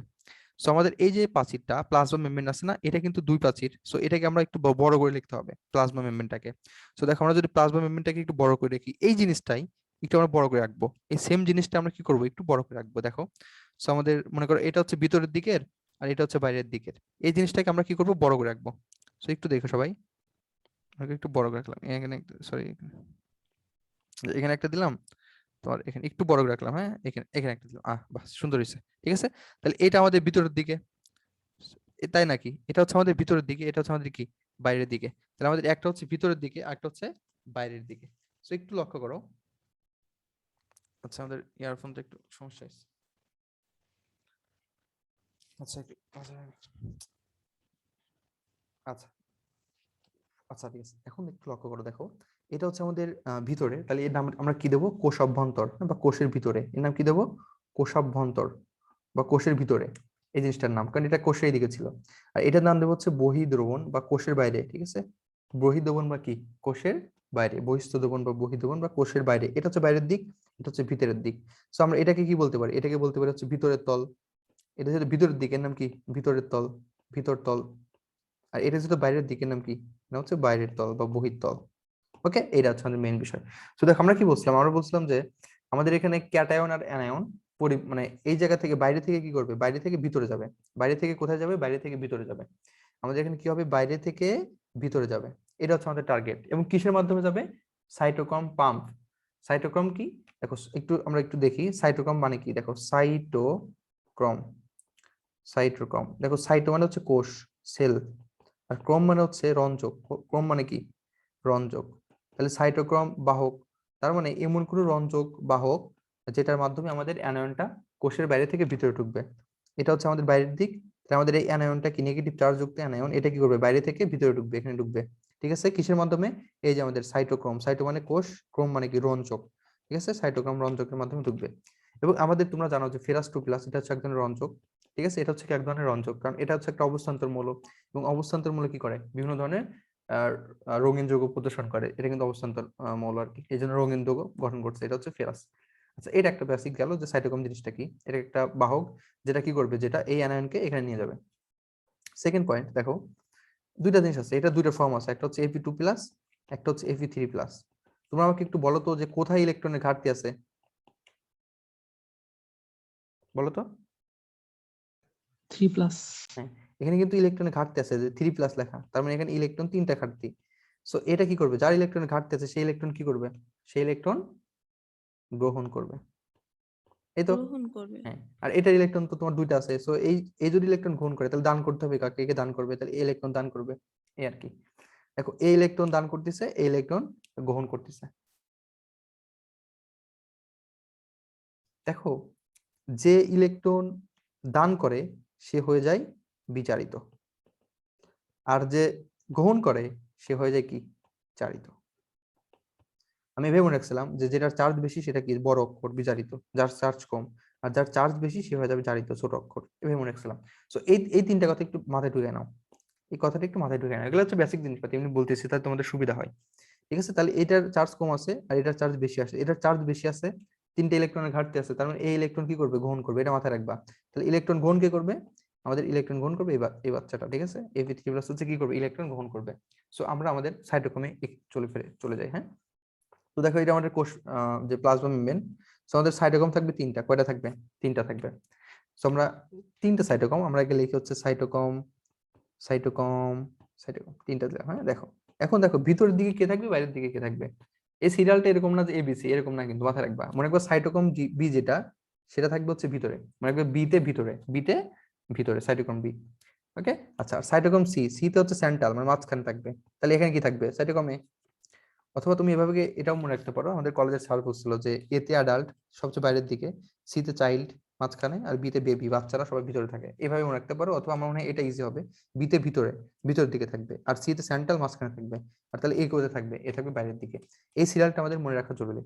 A: সো আমাদের এই যে প্রাচীরটা, প্লাজমা মেমব্রেন আছে না, এটা কিন্তু 2 প্রাচীর। সো এটাকে আমরা একটু বড় করে লিখতে হবে, প্লাজমা মেমব্রেনটাকে। সো দেখো আমরা যদি প্লাজমা মেমব্রেনটাকে একটু বড় করে রাখি, এই জিনিসটাই একটু আমরা বড় করে রাখবো, এই সেম জিনিসটা আমরা কি করবো, একটু বড় করে রাখবো। দেখো, সো আমাদের মনে করো এটা হচ্ছে ভিতরের দিকের আর এটা হচ্ছে বাইরের দিকের। এই জিনিসটাকে আমরা কি করব, বড় করে রাখবো। সো একটু দেখো সবাই, আমাকে একটু বড় করে রাখলাম এখানে, সরি এখানে একটা দিলাম, তোমার এখানে একটু বড় করে রাখলাম, হ্যাঁ এখানে এখানে একটা দিলাম, বাস সুন্দর হয়েছে। ঠিক আছে, তাহলে এটা আমাদের ভিতরের দিকে, তাই নাকি? এটা হচ্ছে আমাদের ভিতরের দিকে, এটা হচ্ছে আমাদের কি, বাইরের দিকে। তাহলে আমাদের একটা হচ্ছে ভিতরের দিকে আর একটা হচ্ছে বাইরের দিকে। সো একটু লক্ষ্য করো। আচ্ছা আমাদের ইয়ারফোনটা একটু সমস্যা হয়েছে। আচ্ছা একটু আচ্ছা আচ্ছা আচ্ছা ঠিক আছে, এখন একটু লক্ষ্য করে দেখো। এটা হচ্ছে আমাদের ভিতরে, তাহলে এর নাম আমরা কি দেবো, কোষ অভ্যন্তর, বা কোষের ভিতরে। এর নাম কি দেবো, কোষাভ্যন্তর বা কোষের ভিতরে, এই জিনিসটার নাম, কারণ এটা কোষের দিকে ছিল। আর এটার নাম দেবো হচ্ছে বহির্দ্রবণ বা কোষের বাইরে। ঠিক আছে, বহির্দ্রবণ বা কি, কোষের বাইরে, বহিস্থ দ্রবণ বা বহির্দ্রবণ বা কোষের বাইরে। এটা হচ্ছে বাইরের দিক, এটা হচ্ছে ভিতরের দিক। তো আমরা এটাকে কি বলতে পারি, এটাকে বলতে পারি হচ্ছে ভিতরের তল। এটা হচ্ছে ভিতরের দিক, এর নাম কি, ভিতরের তল, ভিতর তল। আর এটা যেটা বাইরের দিকের নাম কি, না হচ্ছে বাইরের তল বা বহির্তল। ওকে, এটা হচ্ছে আমাদের মেইন বিষয়। তো দেখো আমরা কি বলছিলাম, আমরা বলছিলাম যে আমাদের এখানে ক্যাটায়ন আর অ্যানায়ন মানে এই জায়গা থেকে, বাইরে থেকে কি করবে, বাইরে থেকে ভিতরে যাবে। বাইরে থেকে কোথায় যাবে, বাইরে থেকে ভিতরে যাবে। আমাদের এখানে কি হবে, বাইরে থেকে ভিতরে যাবে। এটা হচ্ছে আমাদের টার্গেট। এবং কিসের মাধ্যমে যাবে, সাইটোক্রোম পাম্প। সাইটোক্রোম কি, দেখো একটু আমরা একটু দেখি সাইটোক্রোম মানে কি। দেখো সাইটোক্রোম, সাইটোক্রোম দেখো, সাইটো মানে হচ্ছে কোষ, সেল। আর ক্রোম মানে হচ্ছে রঞ্জক। ক্রোম মানে কি, রঞ্জক। তাহলে সাইটোক্রোম বাহক, তার মানে এমন কোন রঞ্জক বাহক যেটার মাধ্যমে আমাদের অ্যানায়নটা কোষের বাইরে থেকে ভিতরে ঢুকবে। এটা হচ্ছে আমাদের বাইরের দিক। তাহলে আমাদের এই অ্যানায়নটা কি, নেগেটিভ চার্জ যুক্ত অ্যানায়ন, এটা কি করবে, বাইরে থেকে ভিতরে ঢুকবে, এখানে ঢুকবে। ঠিক আছে, কিসের মাধ্যমে, এই যে আমাদের সাইটোক্রোম, সাইটো মানে কোষ, ক্রোম মানে কি, রঞ্জক। ঠিক আছে, সাইটোক্রোম রঞ্জকের মাধ্যমে ঢুকবে। এবং আমাদের তোমরা জানো যে ফেরাস টু প্লাস, এটা হচ্ছে এক ধরনের রঞ্জক। ঠিক আছে, এটা হচ্ছে এক ধরনের রঞ্জক, কারণ এটা হচ্ছে একটা অবস্থান্তর মৌল। এবং অবস্থান্তর মৌল কি করে, বিভিন্ন ধরনের আহ, রঙিন যৌগ প্রদর্শন করে। এটা কিন্তু অবস্থান্তর মৌল আর কি, এই জন্য রঙিন যৌগ গঠন করছে। এটা হচ্ছে ফেরাস। আচ্ছা, এটা একটা বেসিক গেল যে সাইটোক্রোম জিনিসটা কি, এটা একটা বাহক যেটা কি করবে, যেটা এই অ্যানায়নকে এখানে নিয়ে যাবে। সেকেন্ড পয়েন্ট দেখো, দুইটা জিনিস আছে, এটা দুইটা ফর্ম আছে, একটা হচ্ছে Fe2 প্লাস, একটা হচ্ছে Fe3 প্লাস। তোমরা আমাকে একটু বলো তো যে কোথায় ইলেকট্রনের ঘাটতি আছে, বলো তো।
B: 3+।
A: হ্যাঁ, এখানে কিন্তু ইলেকট্রনের ঘাটতি আছে, যে 3+ লেখা, তার মানে এখানে ইলেকট্রন তিনটা ঘাটতি। সো এটা কি করবে, যার ইলেকট্রনের ঘাটতি আছে সেই ইলেকট্রন কি করবে, সেই ইলেকট্রন গ্রহণ করবে, এই তো।
C: গ্রহণ করবে।
A: হ্যাঁ, আর এটার ইলেকট্রন তো তোমার দুইটা আছে, সো এই এই যদি ইলেকট্রন গ্রহণ করে তাহলে দান করতে হবে কাকে, একে দান করবে, তাহলে এই ইলেকট্রন দান করবে, এই আর কি। দেখো এই ইলেকট্রন দান করতেছে, এই ইলেকট্রন গ্রহণ করতেছে। দেখো, যে ইলেকট্রন দান করে সে হয়ে যায় বিচারিত, আর যে গ্রহণ করে সে হয়ে যায় কি, চারিত। আমি ভেবে মনে রাখছিলাম যে যেটার চার্জ বেশি সেটা কি, বড় অক্ষর বিচারিত, যার চার্জ কম, আর যার চার্জ বেশি সে হয়ে যাবে চারিত, ছোট অক্ষর। এভাবে মনে রাখছিলাম। সো এই এই তিনটা কথা একটু মাথায় ঢুকে নাও, এই কথাটা একটু মাথায় ঢুকে নাও, এগুলো হচ্ছে বেসিক জিনিসপাতি, এমনি বলতেছি তাহলে তোমাদের সুবিধা হয়। ঠিক আছে, তাহলে এটার চার্জ কম আছে আর এটার চার্জ বেশি আছে, এটার চার্জ বেশি আছে, তিনটে ইলেকট্রনের ঘাটতি আছে, তার মানে এই ইলেকট্রন কি করবে, গ্রহণ করবে, এটা মাথায় রাখবা। তাহলে ইলেকট্রন গ্রহণ কে করবে, আমাদের ইলেকট্রন গ্রহণ করবে এই বাচ্চাটা। ঠিক আছে, Fe3+ হচ্ছে কি করবে, ইলেকট্রন গ্রহণ করবে। সো আমরা আমাদের সাইটোক্রোমে চলে যাই। হ্যাঁ, তো দেখো এটা আমাদের কোষ, যে প্লাজমা মেমব্রেন। সো আমাদের সাইটোক্রোম থাকবে তিনটা, কয়টা থাকবে, তিনটা থাকবে। সো আমরা তিনটা সাইটোক্রোম, আমরা একে লিখি হচ্ছে সাইটোক্রোম, সাইটোক্রোম, সাইটোক্রোম, তিনটা দিলাম। হ্যাঁ দেখো, এখন দেখো ভিতরের দিকে কে থাকবে, বাইরের দিকে কে থাকবে। এই সিরিয়ালটা এরকম না যে ABC, এরকম না, কিন্তু মাথায় রাখবা। মনে করো সাইটোক্রোম বি যেটা, সেটা থাকবে হচ্ছে ভিতরে, মনে করো বিতে ভিতরে, বিতে ভিতরে সাইটোক্রোম বি। ওকে, আচ্ছা সাইটোক্রোম সি তে হচ্ছে সেন্ট্রাল, মানে মাঝখানে থাকবে। তাহলে এখানে কি থাকবে, সাইটোক্রোম এ। অথবা তুমি এভাবে এটাও মনে রাখতে পারো, আমাদের কলেজের স্যার বলছিল যে এতে অ্যাডাল্ট সবচেয়ে বাইরের দিকে, সিতে চাইল্ড মাঝখানে, আর বিতে বেবি বাচ্চারা সবাই ভিতরে থাকে, এভাবে মনে রাখতে পারো। অথবা আমার মনে হয় এটা ইজি হবে, বিতে ভিতরে, ভিতরের দিকে থাকবে, আর সিতে সেন্ট্রাল মাঝখানে থাকবে, আর তাহলে এ কোথায় থাকবে, এ থাকবে বাইরের দিকে। এই সিরিয়ালটা আমাদের মনে রাখা জরুরি।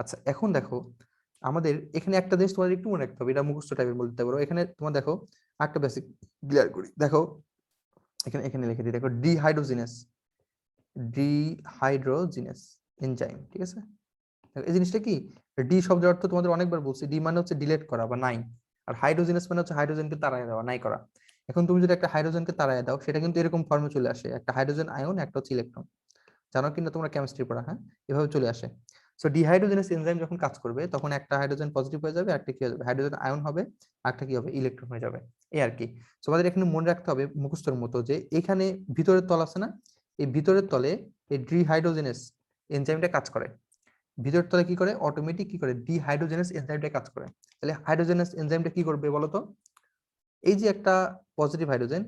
A: আচ্ছা এখন দেখো, আমাদের এখানে একটা জিনিস তোমাদের একটু মনে রাখতে হবে, এটা মুখস্থ টাইপের বলতে পারো। এখানে তোমার দেখো একটা বেসিক ক্লিয়ার করি, দেখো এখানে এখানে লিখে দিই, দেখো ডিহাইড্রোজিনেস, ডিহাইড্রোজিনেস এনজাইম। ঠিক আছে, এই জিনিসটা কি, ডি শব্দের অর্থ তোমাদের অনেকবার বলছি, ডি মানে হচ্ছে ডিলেট করা বা নাই, আর হাইড্রোজেনাস মানে হচ্ছে হাইড্রোজেনকে তাড়ায় দেওয়া, নাই করা। এখন তুমি যদি একটা হাইড্রোজেনকে তাড়ায় দাও, সেটা কিন্তু এরকম ফর্মে চলে আসে, একটা হাইড্রোজেন আয়ন, একটা হচ্ছে ইলেকট্রন। জানো কিনা তোমরা কেমিস্ট্রি পড়া, হ্যাঁ, এভাবে চলে আসে। সো ডিহাইড্রোজেনেস এনজাইম যখন কাজ করবে তখন একটা হাইড্রোজেন পজিটিভ হয়ে যাবে, একটা কি হয়ে যাবে, হাইড্রোজেন আয়ন হবে, একটা কি হবে, ইলেকট্রন হয়ে যাবে, এই আর কি। সো আমাদের এখানে মনে রাখতে হবে মুখস্থর মতো যে এখানে ভিতরের তল আছে না, এই ভিতরের তলে এই ডিহাইড্রোজেনেস এনজাইমটা কাজ করে। ভিতরের তলে কি করে, অটোমেটিক কি করে, ডিহাইড্রোজেনেস এনজাইমটা কাজ করে। তাহলে হাইড্রোজেনাস এনজাইমটা কি করবে বলতো, এই যে একটা পজিটিভ হাইড্রোজেন,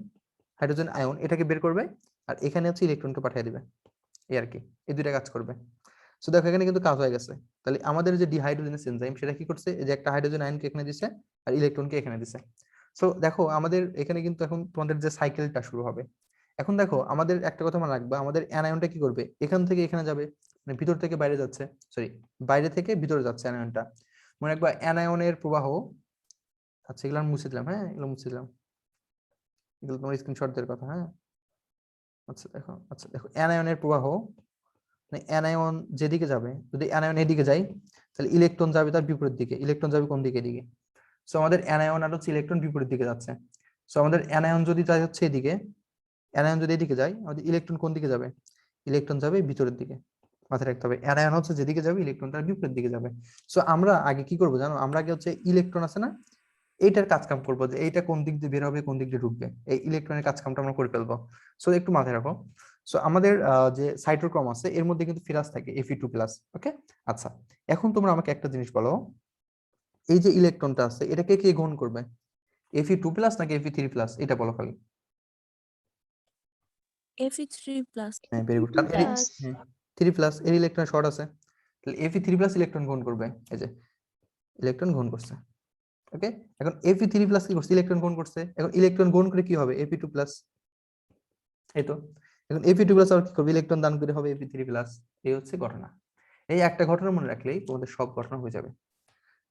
A: হাইড্রোজেন আয়ন, এটাকে বের করবে, আর এখানে হচ্ছে ইলেকট্রনকে পাঠিয়ে দিবে, এই আর কি, এই দুইটা কাজ করবে। সো দেখো এখানে কিন্তু কাজ হয়ে গেছে। তাহলে আমাদের যে ডিহাইড্রোজেনেস এনজাইম সেটা কি করছে, এই যে একটা হাইড্রোজেন আয়নকে এখানে দিছে আর ইলেকট্রনকে এখানে দিছে। সো দেখো আমাদের এখানে কিন্তু এখন তোমাদের যে সাইকেলটা শুরু হবে। এখন দেখো আমাদের একটা কথা মনে রাখবা, আমাদের অ্যানায়নটা কি করবে, এখান থেকে এখানে যাবে, মানে ভিতর থেকে বাইরে যাচ্ছে, সরি বাইরে থেকে ভিতরে যাচ্ছে অ্যানায়নটা। মনে রাখবা অ্যানায়নের প্রবাহ, আচ্ছা এগুলো আমি মুছে দিলাম, হ্যাঁ এগুলো মুছে দিলাম, এগুলো তোমার স্ক্রিনশট দেওয়ার কথা, হ্যাঁ। আচ্ছা দেখো অ্যানায়নের প্রবাহ, মানে অ্যানায়ন যেদিকে যাবে, যদি অ্যানায়ন এদিকে যায় তাহলে ইলেকট্রন যাবে তার বিপরীত দিকে, ইলেকট্রন যাবে কোন দিকে, এদিকে। সো আমাদের অ্যানায়ন আর হচ্ছে ইলেকট্রন বিপরীত দিকে যাচ্ছে। সো আমাদের অ্যানায়ন যদি যায় হচ্ছে এদিকে, অ্যানায়ন যদি এদিকে যায়, আমাদের ইলেকট্রন কোন দিকে যাবে, ইলেকট্রন যাবে ভিতরের দিকে। মাথায় রাখতে হবে অ্যানায়ন হচ্ছে যেদিকে যাবে, ইলেকট্রন তার বিপরীত দিকে যাবে। সো আমরা আগে কি করবো জানো, আমরা আগে হচ্ছে ইলেকট্রন আছে না, এইটার কাজ কাম করবো, যে এইটা কোন দিক দিয়ে বের হবে কোন দিক দিয়ে ঢুকবে, এই ইলেকট্রনের কাজ কামটা আমরা করে ফেলবো। সো একটু মাথায় রাখো। সো আমাদের যে সাইটোক্রোম আছে এর মধ্যে কিন্তু ফিরাস থাকে Fe2+, ওকে। আচ্ছা এখন তোমরা আমাকে একটা জিনিস বলো, এই যে ইলেকট্রনটা আছে এটাকে কে গ্রহণ করবে, Fe2+ নাকি Fe3+, এটা বলো খালি।
C: Fe3+.
A: হ্যাঁ ভেরি গুড, কারণ এর 3+ এর ইলেকট্রন শর্ট আছে, তাহলে Fe3+ ইলেকট্রন গ্রহণ করবে, এই যে ইলেকট্রন গ্রহণ করছে, ওকে। এখন Fe3+ কি করছে, ইলেকট্রন গ্রহণ করছে, এখন ইলেকট্রন গ্রহণ করে কি হবে, Fe2+, এই তো। এখন Fe2+ আর কি করবে, ইলেকট্রন দান করে হবে Fe3+, এই হচ্ছে ঘটনা। এই একটা ঘটনা মনে রাখলেই তোমাদের সব ঘটনা হয়ে যাবে।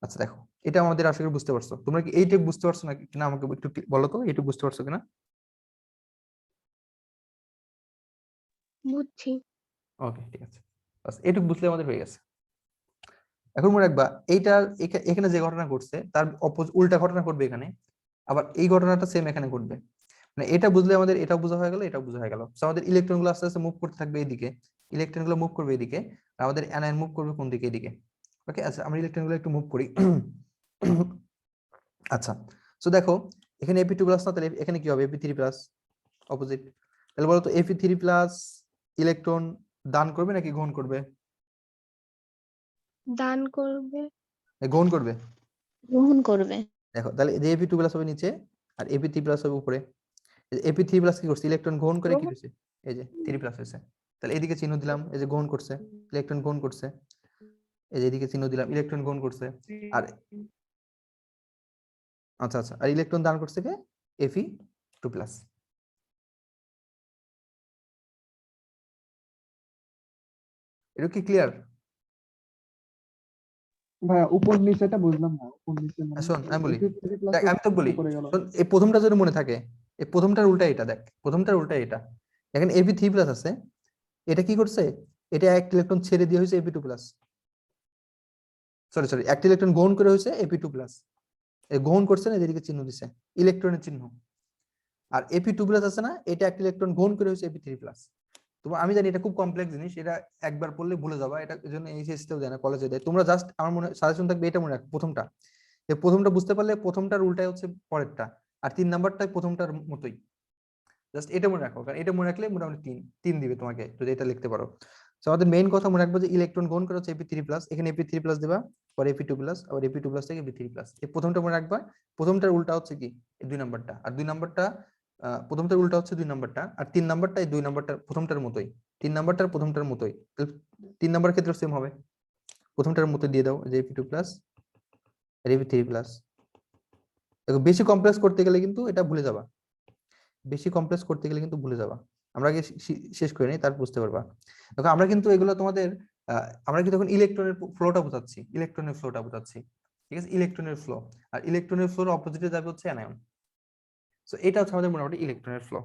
A: আচ্ছা দেখো এটা আমাদের আশা করি বুঝতে পারছো, তোমরা কি এইটুকু বুঝতে পারছো না কিনা আমাকে একটু বলো তো, এইটুকু বুঝতে পারছো কিনা।
C: বুঝছি।
A: ওকে ঠিক আছে, বাস এইটুকু বুঝলে আমাদের হয়ে গেছে। এখন মনে রাখবা এইটা এখানে যে ঘটনা ঘটছে তার উল্টা ঘটনা ঘটবে এখানে, আবার এই ঘটনাটা সেম এখানে ঘটবে। মানে এটা বুঝলে আমাদের এটা বোঝা হয়ে গেল, এটা বোঝা হয়ে গেল। আমাদের ইলেকট্রন গুলো আস্তে আস্তে মুভ করতে থাকবে এইদিকে, ইলেকট্রন গুলো মুভ করবে এদিকে, আর আমাদের অ্যানায়ন মুভ করবে কোন দিকে, এদিকে। ওকে আচ্ছা আমরা ইলেকট্রন গুলো একটু মুভ করি। আচ্ছা সো দেখো এখানে Fe2+ না, তাহলে এখানে কি হবে, Fe3+, অপোজিট। তাহলে বলো তো Fe3+ ইলেকট্রন দান করবে নাকি গ্রহণ করবে,
C: দান করবে।
A: গ্রহণ করবে।
C: গ্রহণ করবে।
A: দেখো তাহলে যে Fe2+ হবে নিচে আর Fe3+ হবে উপরে। Fe3+ কি করছে, ইলেকট্রন গ্রহণ করে কি হয়েছে, এই যে 3+ হয়েছে। তাহলে এদিকে চিহ্ন দিলাম, এই যে গ্রহণ করছে, ইলেকট্রন গ্রহণ করছে, এই যে এদিকে চিহ্ন দিলাম, ইলেকট্রন গ্রহণ করছে। আর আচ্ছা আর ইলেকট্রন দান করছে কে, Fe2+। এটা কি ক্লিয়ার?
B: ভাইয়া উপর নিচেটা বুঝলাম না, উপর নিচে মানে
A: শোন আমি বলি,
B: Fe3+
A: দেখ আমি তো বলি,
B: উপরে গেল।
A: শোন এই প্রথমটা যদি মনে থাকে, এই প্রথমটার উল্টা এটা, দেখ প্রথমটার উল্টা এটা। এখানে Fe3+ আছে, এটা কি করছে, এটা একটা ইলেকট্রন ছেড়ে দিয়ে হয়েছে Fe2+, সরি একটা ইলেকট্রন গ্রহণ করে হয়েছে Fe2+, গ্রহণ করছে না, এদিকে চিহ্ন দিছে, ইলেকট্রনের চিহ্ন। আর Fe2+ আছে না, এটা একটা ইলেকট্রন গ্রহণ করে হয়েছে Fe3+। তোমার আমি জানি এটা খুব কমপ্লেক্স জিনিস, এটা একবার পড়লে ভুলে যাবা, এটা এজন্য এইচএসসিতেও দেয় না, কলেজে দেয়। তোমরা জাস্ট আমার মনে সাজেশন থাকবে এটা মনে রাখো, প্রথমটা, এই প্রথমটা বুঝতে পারলে প্রথমটার উল্টাই হচ্ছে পরেরটা, আর 3 নাম্বারটাই প্রথমটার মতোই। জাস্ট এটা মনে রাখো, কারণ এটা মনে রাখলে মোটামুটি 3 দিবে তোমাকে যদি এটা লিখতে পারো। তো আমাদের মেইন কথা মনে রাখবো যে ইলেকট্রন গ্রহণ করা হচ্ছে Fe3+, এখানে Fe3+ দিবা, পরে Fe2+, আবার Fe2+ থেকে Fe3+, এই প্রথমটা মনে রাখবা। প্রথমটার উল্টা হচ্ছে কি, এই 2 নাম্বারটা, আর 2 নাম্বারটা প্রথমটার উল্টা হচ্ছে 2 নাম্বারটা, আর 3 নাম্বারটা এই 2 নাম্বারটা প্রথমটার মতোই, 3 নাম্বারটার প্রথমটার মতোই। 3 নাম্বার ক্ষেত্রে সেম হবে, প্রথমটার মতো দিয়ে দাও, যে Fe2+ আর Fe3+। দেখো বেশি কমপ্লেক্স করতে গেলে কিন্তু এটা ভুলে যাবা, বেশি কমপ্লেক্স করতে গেলে কিন্তু ভুলে যাবা। আমরা আগে শেষ করে নিই, তারপর বুঝতে পারবা। দেখো আমরা কিন্তু এগুলো তোমাদের আমরা কিন্তু এখন ইলেকট্রনের ফ্লোটা বোঝাচ্ছি, ইলেকট্রনের ফ্লোটা বোঝাচ্ছি, ঠিক আছে, ইলেকট্রনের ফ্লো। আর ইলেকট্রনের ফ্লোর অপোজিটে যাবে হচ্ছে অ্যানায়ন। সো এটা হচ্ছে আমাদের মোটামুটি ইলেকট্রনের ফ্লো।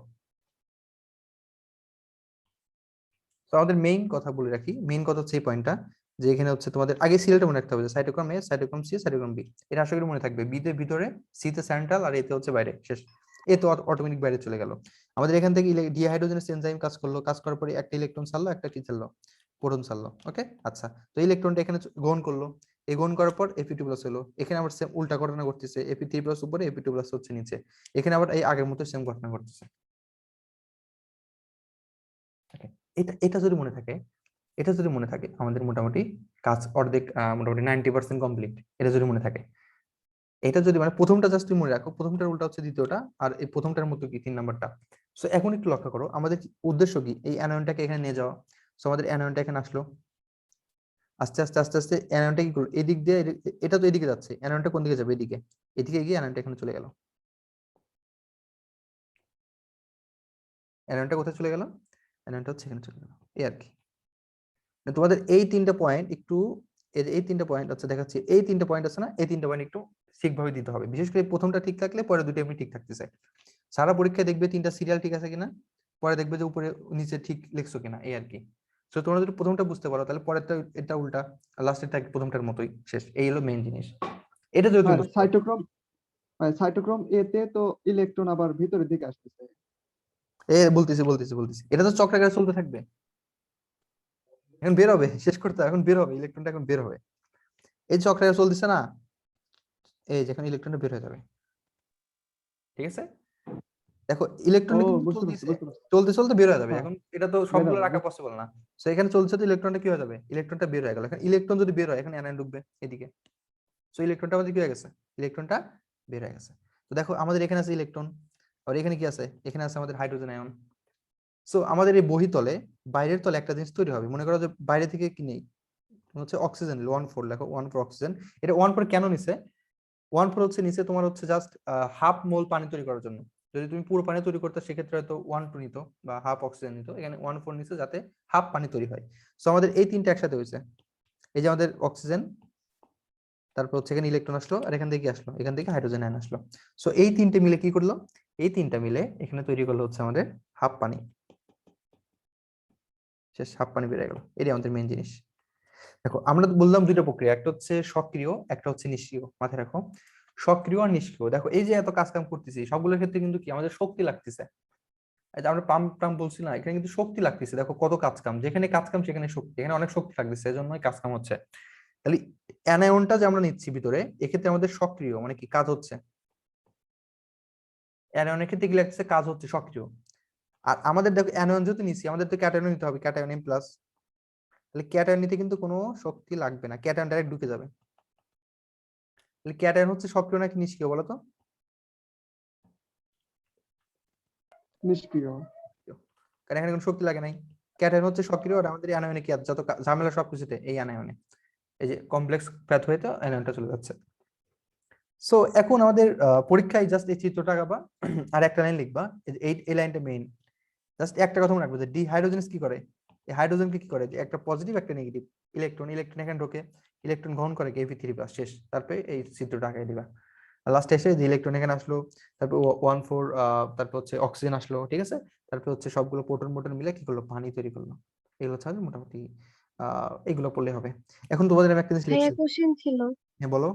A: তো আমাদের মেইন কথা বলে রাখি, মেইন কথা হচ্ছে এই পয়েন্টটা, যে এখানে হচ্ছে তোমাদের আগে সিরিয়ালটা মনে রাখতে হবে, সাইটোক্রোম এ, সাইটোক্রোম সি, সাইটোক্রোম বি, এটা আশা করি মনে থাকবে। বি তে ভিতরে, সি তে সেন্ট্রাল, আর এতে হচ্ছে বাইরে, শেষ। এ তো অটোমেটিক বাইরে চলে গেল। আমাদের এখান থেকে ডিহাইড্রোজেনাস এনজাইম কাজ করলো, কাজ করার পরে একটা ইলেকট্রন ছাড়লো, একটা কি ছাড়লো, প্রোটন ছাড়লো। ওকে, আচ্ছা, তো ইলেকট্রনটা এখানে গ্রহণ করলো, এই গ্রহণ করার পর Fe2+ হলো, এখানে আবার সেম উল্টা ঘটনা ঘটতেছে, Fe3+ উপরে, Fe2+ হচ্ছে নিচে, এখানে আবার এই আগের মতো সেম ঘটনা ঘটতেছে। এটা এটা যদি মনে থাকে, এটা যদি মনে থাকে আমাদের মোটামুটি কাজ অর্ধেক, মোটামুটি 90% কমপ্লিট। এটা যদি মনে থাকে, এটা যদি মানে প্রথমটা জাস্ট তুমি মনে রাখো, প্রথমটার উল্টা হচ্ছে দ্বিতীয়টা, আর এই প্রথমটার মতো কি 3 নাম্বারটা। সো এখন একটু লক্ষ্য করো আমাদের উদ্দেশ্য কি, এই অ্যানোনটাকে এখানে নিয়ে যাওয়া। সো আমাদের অ্যানোনটা এখানে আসলো, আস্তে আস্তে আস্তে আস্তে অ্যানোনটা কি করলো, এদিক দিয়ে এটা তো এদিকে যাচ্ছে, অ্যানোনটা কোন দিকে যাবে, এদিকে, এদিকে গিয়ে অ্যানোনটা এখানে চলে গেল। অ্যানোনটা কোথায় চলে গেল, অ্যানোনটা হচ্ছে এখানে চলে গেল, এই আর কি। তোমাদের এই 3টা পয়েন্ট একটু, এই 3টা পয়েন্ট আছে দেখাচ্ছি, এই 3টা পয়েন্ট আছে না, এই 3টা পয়েন্ট একটু ঠিকভাবে দিতে হবে, বিশেষ করে প্রথমটা ঠিক থাকলে পরে দুটো এমনি ঠিক থাকতেছে। সারা পরীক্ষায় দেখবে 3টা সিরিয়াল ঠিক আছে কিনা, পরে দেখবে যে উপরে নিচে ঠিক লিখছো কিনা, এই আর কি। তো তোমরা যদি প্রথমটা বুঝতে পারো তাহলে পরেরটা এটা উল্টা, আর লাস্টের থাকে প্রথমটার মতোই শেষ, এই হলো মেইন জিনিস। এটা যদি তুমি বুঝতে পারো।
B: সাইটোক্রোম এ তে তো ইলেকট্রন আবার ভিতরের দিকে আসতেছে।
A: বলতেছি এটা তো চক্রাকারে চলতে থাকবে, এখন বের হবে, শেষ করতে হবে, এখন বের হবে, ইলেকট্রনটা এখন বের হবে, এই চক্রাকারে চলতেছে না, এই যেখানে ইলেকট্রনটা বের হয়ে যাবে, ঠিক আছে। দেখো
B: ও,
A: ইলেকট্রনটা কিন্তু
B: বুঝতে পারছি
A: চলতেছে,
B: বুঝতে পারছি।
A: চলতে চলতে বের হয়ে যাবে,
B: হ্যাঁ,
A: এখন এটা তো
B: বের
A: সবগুলো
B: হবে
A: রাখা পসিবল না। তো এখানে চলছে, তো ইলেকট্রনটা কি হয়ে যাবে, ইলেকট্রনটা বের হয়ে গেল, এখন ইলেকট্রন যদি বের হয় এখানে অ্যানায়ন ঢুকবে এদিকে। সো ইলেকট্রনটা আমাদের কি হয়ে গেছে, ইলেকট্রনটা বের হয়ে গেছে। তো দেখো আমাদের এখানে আছে ইলেকট্রন, আর এখানে কি আছে, এখানে আছে আমাদের হাইড্রোজেন আয়ন। সো আমাদের এই বহিতলে, বাইরের তলে একটা জিনিস তৈরি হবে, মনে করো যে বাইরে থেকে কি নেই, হচ্ছে অক্সিজেন 1,4, লেখো 1,4 অক্সিজেন। এটা 1,4 কেন নিছে, 1,4 হচ্ছে নিচে তোমার হচ্ছে জাস্ট হাফ মোল পানি তৈরি করার জন্য। যদি তুমি পুরো পানি তৈরি করতে সেক্ষেত্রে হয়তো 1,2 নিত বা হাফ অক্সিজেন নিত, এখানে 1,4 নিচে যাতে হাফ পানি তৈরি হয়। সো আমাদের এই 3টা একসাথে হয়েছে, এই যে আমাদের অক্সিজেন, তারপর হচ্ছে এখানে ইলেকট্রন আসলো, আর এখান থেকে কি আসলো, এখান থেকে হাইড্রোজেন আয়ন আসলো। সো এই 3টে মিলে কি করলো, এই 3টা মিলে এখানে তৈরি করলো হচ্ছে আমাদের হাফ পানি, শেষ, হাফ পানি বেড়ে গেল, এটাই আমাদের মেইন জিনিস। দেখো আমরা তো বললাম দুইটা প্রক্রিয়া, একটা হচ্ছে সক্রিয়, একটা হচ্ছে নিষ্ক্রিয়, মাথায় রাখো, সক্রিয় আর নিষ্ক্রিয়। দেখো এই যে এত কাজ কাম করতেছি সবগুলোর ক্ষেত্রে কিন্তু কি আমাদের শক্তি লাগতেছে, এই যে আমরা পাম্প টাম্প বলছি না, এখানে কিন্তু শক্তি লাগতেছে, দেখো কত কাজ কাম, যেখানে কাজ কাম সেখানে শক্তি, এখানে অনেক শক্তি লাগতেছে, এজন্যই কাজ কাম হচ্ছে। তাহলে অ্যানায়নটা যে আমরা নিচ্ছি ভিতরে, এক্ষেত্রে আমাদের সক্রিয়, মানে কি কাজ হচ্ছে, অ্যানায়নের ক্ষেত্রে কি লাগতেছে, কাজ হচ্ছে, সক্রিয়। আর আমাদের দেখো অ্যানায়ন যেহেতু নিচ্ছি, আমাদের তো ক্যাটায়ন নিতে হবে, ক্যাটায়ন M+, তাহলে ক্যাটায়ন নিতে কিন্তু কোনো শক্তি লাগবে না, ক্যাটায়ন ডাইরেক্ট ঢুকে যাবে। তাহলে ক্যাটায়ন হচ্ছে সক্রিয় নাকি নিষ্ক্রিয় বলো তো,
B: নিষ্ক্রিয়।
A: কারণ এখানে কোনো শক্তি লাগে নাই, ক্যাটায়ন হচ্ছে সক্রিয়, আর আমাদের অ্যানায়নে কি আছে, যত ঝামেলা সবকিছুতে এই অ্যানায়নে, এই যে কমপ্লেক্স প্যাথ হয়ে তো অ্যানায়নটা চলে যাচ্ছে। সো এখন আমাদের পরীক্ষায় জাস্ট এই চিত্রটা আঁকাবা, আর একটা লাইন লিখবা, এই লাইনটা মেইন। জাস্ট একটা কথা মনে রাখবে যে ডিহাইড্রোজেনেস কি করে, এই হাইড্রোজেনকে কি করে, যে একটা পজিটিভ একটা নেগেটিভ, ইলেকট্রন এখানে ঢোকে, ইলেকট্রন গ্রহণ করে Fe3+, শেষ, তারপরে এই চিত্রটা আঁকাই দিবা। লাস্টে এসে যে ইলেকট্রন এখানে আসলো, তারপর 1,4, তারপর হচ্ছে অক্সিজেন আসলো, ঠিক আছে, তারপর হচ্ছে সবগুলো প্রোটন মোটন মিলে কি করলো, পানি তৈরি করলো। এগুলো হচ্ছে আমাদের মোটামুটি এগুলো পড়লে হবে। এখন তোমাদের আমি একটা জিনিস
C: ভাইয়া
A: লিখছি।
C: কোশ্চেন ছিল।
A: হ্যাঁ বলো।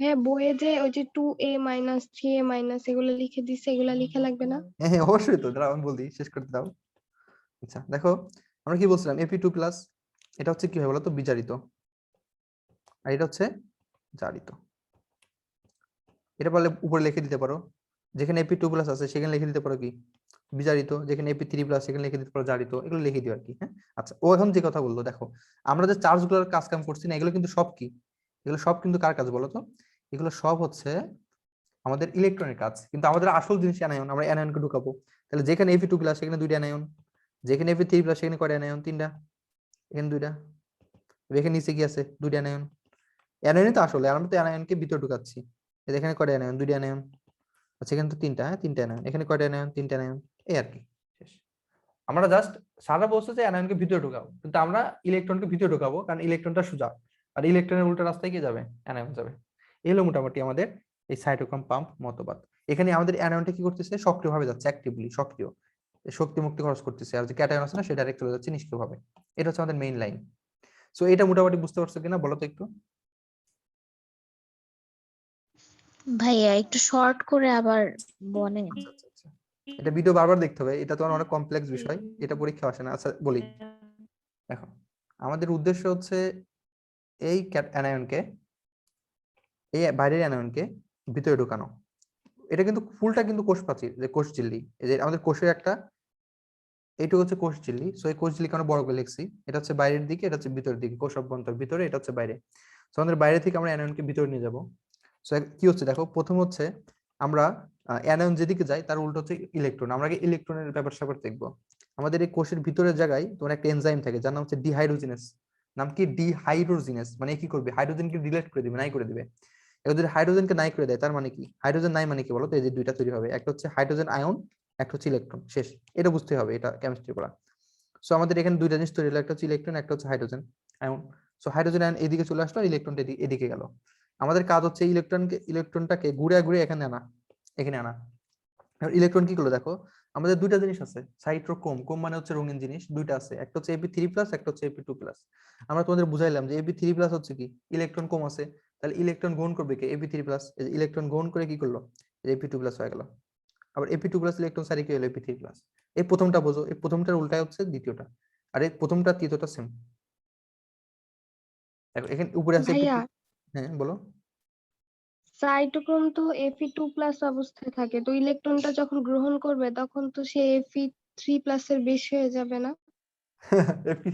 C: হ্যাঁ, বইয়ে যে ওই যে 2a মাইনাস 3a মাইনাস এগুলো লিখে দিছে, এগুলা লিখা লাগবে না?
A: হ্যাঁ হ্যাঁ অবশ্যই, তো দাঁড়াও আমি বলি, শেষ করতে দাও। আচ্ছা দেখো, আমরা কি বলছিলাম, Fe2+, এটা হচ্ছে কি হয় বলতো, বিজারিত, আর এটা হচ্ছে জারিত। এটা বলে উপরে লিখে দিতে পারো, যেখানে Fe2+ আছে সেখানে লিখে দিতে পারো কি, বিজারিত, যেখানে Fe3+ সেখানে লিখে দিতে পারো জারিত, এগুলো লিখে দিও আর কি। হ্যাঁ আচ্ছা, ও এখন যে কথা বললো, দেখো আমরা যে চার্জ গুলোর কাজ কাম করছি না, এগুলো কিন্তু সব কি, এগুলো সব কিন্তু কার কাজ বলো তো, এগুলো সব হচ্ছে আমাদের ইলেকট্রনের কাজ, কিন্তু আমাদের আসল জিনিস অ্যানায়ন, আমরা অ্যানায়নকে ঢুকাবো। তাহলে যেখানে Fe2+ সেখানে 2টা অ্যানায়ন, যেখানে Fe3+ সেখানে কয়টা অ্যানায়ন, 3টা, এখানে 2টা, এখানে নিচে কি আছে, 2টা অ্যানায়ন। অ্যানায়নই তো আসলে, আমরা তো অ্যানায়নকে ভিতরে ঢুকাচ্ছি, এখানে কয়টা অ্যানায়ন, 2টা অ্যানায়ন। আচ্ছা এখানে তো 3টা, হ্যাঁ 3টা অ্যানায়ন, এখানে কয়টা অ্যানায়ন, 3টা অ্যানায়ন, এই আর কি, শেষ। আমরা জাস্ট সারা বলছে যে অ্যানায়নকে ভিতরে ঢুকাবো, কিন্তু আমরা ইলেকট্রনকে ভিতরে ঢুকাবো, কারণ ইলেকট্রনটা সোজা, আর ইলেকট্রনের উল্টো রাস্তায় কি যাবে, অ্যানায়ন যাবে। এই হলো মোটামুটি আমাদের এই সাইটোক্রোম পাম্প মতবাদ। এখানে আমাদের অ্যানায়নটা কি করতেছে, সক্রিয়ভাবে যাচ্ছে, অ্যাক্টিভলি সক্রিয়, শক্তি মুক্তি খরচ করতেছে, আর যে ক্যাটায়ন আছে না সেটা ডাইরেক্ট চলে যাচ্ছে নিষ্ক্রিয়ভাবে। এটা হচ্ছে আমাদের মেইন লাইন। সো এটা মোটামুটি বুঝতে পারছো কিনা বলো তো একটু।
C: ভাইয়া একটু শর্ট করে আবার বলেন।
A: আচ্ছা, এটা ভিডিও বারবার দেখতে হবে, এটা তোমার অনেক কমপ্লেক্স বিষয়, এটা পরীক্ষা আসে না। আচ্ছা বলি, দেখো আমাদের উদ্দেশ্য হচ্ছে এই অ্যানায়নকে, এই বাইরের অ্যানায়নকে ভিতরে ঢুকানো। এটা কিন্তু ফুলটা কিন্তু কোষ প্রাচীর, যে কোষ ঝিল্লি, এই যে আমাদের কোষের একটা, এইটুকু হচ্ছে কোষ ঝিল্লি। সো এই কোষ ঝিল্লিকে আমরা বড় করে লিখছি, এটা হচ্ছে বাইরের দিকে, এটা হচ্ছে ভিতরের দিকে, কোষ অভ্যন্তর ভিতরে, এটা হচ্ছে বাইরে। সো আমাদের বাইরে থেকে আমরা অ্যানায়নকে ভিতরে নিয়ে যাব। সো কি হচ্ছে দেখো, প্রথম হচ্ছে আমরা অ্যানায়ন যেদিকে যায় তার উল্টো হচ্ছে ইলেকট্রন। আমরা আগে ইলেকট্রনের ব্যাপার স্যাপার দেখবো। আমাদের এই কোষের ভিতরের জায়গায় তোমার একটা এনজাইম থাকে যার নাম হচ্ছে ডিহাইড্রোজিনেস। নাম কি? ডিহাইড্রোজিনেস। মানে কি করবে? হাইড্রোজেনকে ডিলেট করে দিবে, নাই করে দিবে। এবার যদি হাইড্রোজেনকে নাই করে দেয় তার মানে কি? হাইড্রোজেন নাই মানে কি বলো তো? এই যে দুইটা তৈরি হবে, একটা হচ্ছে হাইড্রোজেন আয়ন, একটা হচ্ছে ইলেকট্রন। শেষ। এটা বুঝতে হবে, এটা কেমিস্ট্রি পড়া। সো আমাদের এখানে দুইটা জিনিস তৈরি হলো, একটা হচ্ছে ইলেকট্রন, একটা হচ্ছে hydrogen ion. So hydrogen ion এদিকে চলে আসলো, ইলেকট্রনটা এদিকে গেল। আমাদের কাজ হচ্ছে ইলেকট্রনটাকে ঘুরে ঘুরে এখানে আনা, এখানে আনা। ইলেকট্রন কি করলো দেখো, আমাদের দুইটা জিনিস আছে, সাইট্রোক্রোম। ক্রোম মানে হচ্ছে রঙিন জিনিস, দুইটা আছে, একটা হচ্ছে Ap3+, একটা হচ্ছে Ap2+। আমরা তোমাদের বুঝাইলাম যে Ap3+ হচ্ছে কি, ইলেকট্রন কম আছে, তাহলে ইলেকট্রন গ্রহণ করবে কি? Ap3+। এই যে ইলেকট্রন গ্রহণ করে কি করলো? Ap2+ হয়ে গেল। আবার Ap2+ ইলেকট্রন সারি কি হলো? Ap3+। এই প্রথমটা বোঝো, এই প্রথমটার উল্টায় হচ্ছে দ্বিতীয়টা। আর এই প্রথমটা তৃতীয়টা সেম। দেখো এখানে উপরে আছে
C: ভাইয়া,
A: Ap2। হ্যাঁ বলো।
C: সাইটোক্রোম তো Fe2+ অবস্থায় থাকে, তো ইলেকট্রনটা যখন গ্রহণ করবে তখন তো সে Fe3+ এর বেশি হয়ে যাবে না?
A: এপি,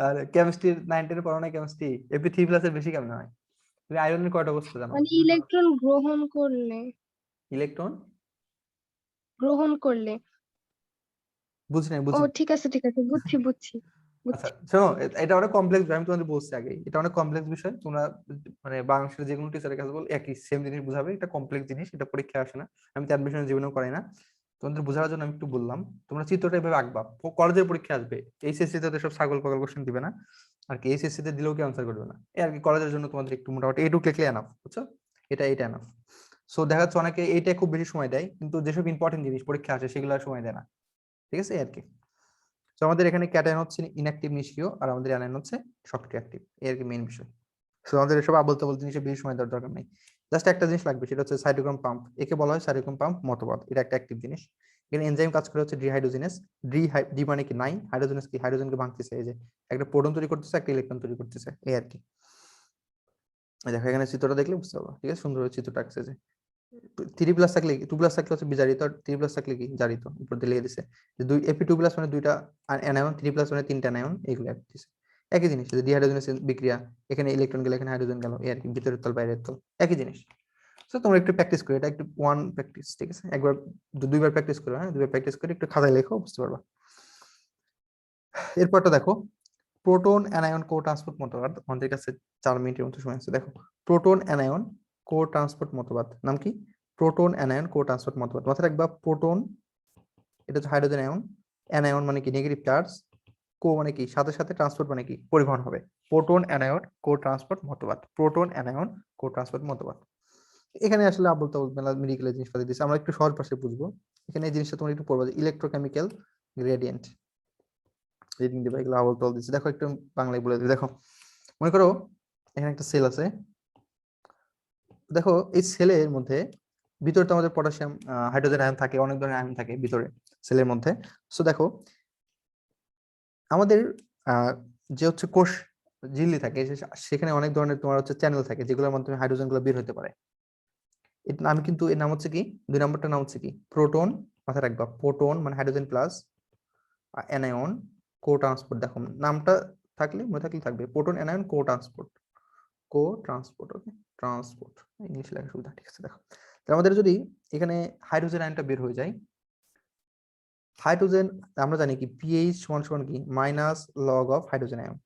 A: আর কেমিস্ট্রি 9-10 পড়ো না কেমিস্ট্রি? Ap3+ এর বেশি কেমন হয়? তুমি আয়রনের কয়টা অবস্থা জানো?
C: মানে ইলেকট্রন গ্রহণ করলে,
A: ইলেকট্রন
C: গ্রহণ করলে
A: বুঝি নাই,
C: ও
A: বুঝি নাই।
C: ঠিক আছে ঠিক আছে, বুঝছি বুঝছি
A: আচ্ছা
C: বুঝছি।
A: শোনো, এটা অনেক কমপ্লেক্স, আমি তোমাদের বলছি আগে, এটা অনেক কমপ্লেক্স বিষয়। তোমরা মানে বাংলাদেশের যে কোনো টিচারের কাছে বল, একই সেম জিনিস বুঝাবে। এটা কমপ্লেক্স জিনিস, এটা পরীক্ষা আসে না। আমি তো অ্যাডমিশনের জীবনেও করাই না। তোমাদের বোঝার জন্য আমি একটু বললাম। তোমরা চিত্রটা এভাবে আঁকবা, কলেজের পরীক্ষা আসবে। এইচএসসি তে সব ছাগল পাগল কোশ্চেন দিবে না। আর কি এইচএসসি তে দিলেও কি আনসার করবে না। এই আর কি, কলেজের জন্য তোমাদের একটু মোটামুটি এইটুকু লিখলে এনাফ, বুঝছো? এটা এনাফ। সো দেখা যাচ্ছে অনেকে এইটা খুব বেশি সময় দেয়, কিন্তু যেসব ইম্পর্টেন্ট জিনিস পরীক্ষা আসে সেগুলো আর সময় দেয় না। ঠিক আছে, এই আর কি। তো আমাদের এখানে ক্যাটায়ন হচ্ছে ইনঅ্যাক্টিভ নিষ্ক্রিয়, আর আমাদের অ্যানায়ন হচ্ছে সক্রিয় অ্যাক্টিভ। এই আর কি মেইন বিষয়। তো আমাদের এসব আবল তাবল জিনিসে বেশি সময় দেওয়ার দরকার নেই। জাস্ট একটা জিনিস লাগবে, সেটা হচ্ছে সাইটোক্রোম পাম্প। একে বলা হয় সাইটোক্রোম পাম্প মতবাদ। এটা একটা অ্যাক্টিভ জিনিস। এখানে এনজাইম কাজ করে হচ্ছে ডিহাইড্রোজিনেস। ডি মানে কি? নাই। হাইড্রোজেনাস কি? হাইড্রোজেনকে ভাঙতেছে, এই যে একটা প্রোটন তৈরি করতেছে, একটা ইলেকট্রন তৈরি করতেছে, এই আর কি। দেখো এখানে চিত্রটা দেখলে বুঝতে পারবো। ঠিক আছে, সুন্দর চিত্রটা আঁকছে যে 3+ থাকলে, 2+ থাকলে হচ্ছে বিজারিত, আর 3+ থাকলে কি? জারিত। উপর দিয়ে লিখে দিছে যে দুই Ap2+ মানে দুইটা অ্যানায়ন, 3+ মানে তিনটা অ্যানায়ন, এইগুলো দিছে। একই জিনিস, যে ডিহাইড্রোজেনেস বিক্রিয়া, এখানে ইলেকট্রন গেল, এখানে হাইড্রোজেন গেল, এই আর কি, ভিতরের তল বাইরের তল, একই জিনিস। তো তোমরা একটু প্র্যাকটিস করো, এটা একটু ওয়ান প্র্যাকটিস, ঠিক আছে? একবার দুইবার প্র্যাকটিস করো, হ্যাঁ দুইবার প্র্যাকটিস করে একটু খাতায় লেখো, বুঝতে পারবা। এরপরটা দেখো, প্রোটন অ্যানায়ন কো ট্রান্সপোর্ট মতবাদ। আমাদের কাছে 4 মিনিটের মতো সময় আছে। দেখো, প্রোটন অ্যানায়ন কো ট্রান্সপোর্ট মতবাদ নাম কি? প্রোটন অ্যানায়ন কো ট্রান্সপোর্ট মতবাদ। মাথায় রাখবা, প্রোটন এটা হচ্ছে হাইড্রোজেন আয়ন, অ্যানায়ন মানে কি? নেগেটিভ চার্জ, কো মানে কি? সাথে সাথে, ট্রান্সপোর্ট মানে কি? পরিবহন হবে। প্রোটন অ্যানায়ন কো ট্রান্সপোর্ট মতবাদ, প্রোটন অ্যানায়ন কো ট্রান্সপোর্ট মতবাদ। এখানে আসলে আবল তাবল মেলা মেডিকেলের জিনিসপাতি দিচ্ছে, আমরা একটু সহজ ভাষায় বুঝবো। এখানে এই জিনিসটা তোমরা একটু পড়বা, যে ইলেকট্রোকেমিক্যাল গ্রেডিয়েন্ট রিডিং দিবা, এগুলো আবল তাবল দিচ্ছে। দেখো একটু বাংলায় বলে দিই। দেখো মনে করো এখানে একটা সেল আছে। দেখো এই সেলের মধ্যে ভিতরে তো আমাদের পটাশিয়াম, হাইড্রোজেন আয়ন থাকে, অনেক ধরনের আয়ন থাকে ভিতরে সেলের মধ্যে। সো দেখো আমাদের যে হচ্ছে কোষ ঝিল্লি থাকে, সেখানে অনেক ধরনের তোমার হচ্ছে চ্যানেল থাকে, যেগুলোর মাধ্যমে হাইড্রোজেন গুলো বের হতে পারে। এর নাম কিন্তু, এর নাম হচ্ছে কি? 2 নম্বরটার নাম হচ্ছে কি? প্রোটন। মাথায় রাখবা, প্রোটন মানে হাইড্রোজেন প্লাস, অ্যানায়ন কো ট্রান্সপোর্ট। দেখো নামটা থাকলে মনে থাকলে থাকবে, প্রোটন অ্যানায়ন কো ট্রান্সপোর্ট, কো ট্রান্সপোর্ট। ওকে, ট্রান্সপোর্ট ইংলিশ লেখা সুবিধা। ঠিক আছে, দেখো তাহলে আমাদের যদি এখানে হাইড্রোজেন আয়নটা বের হয়ে যায়, হাইড্রোজেন আমরা জানি কি পিএইচ সমান সমান কি? Minus log of hydrogen ion.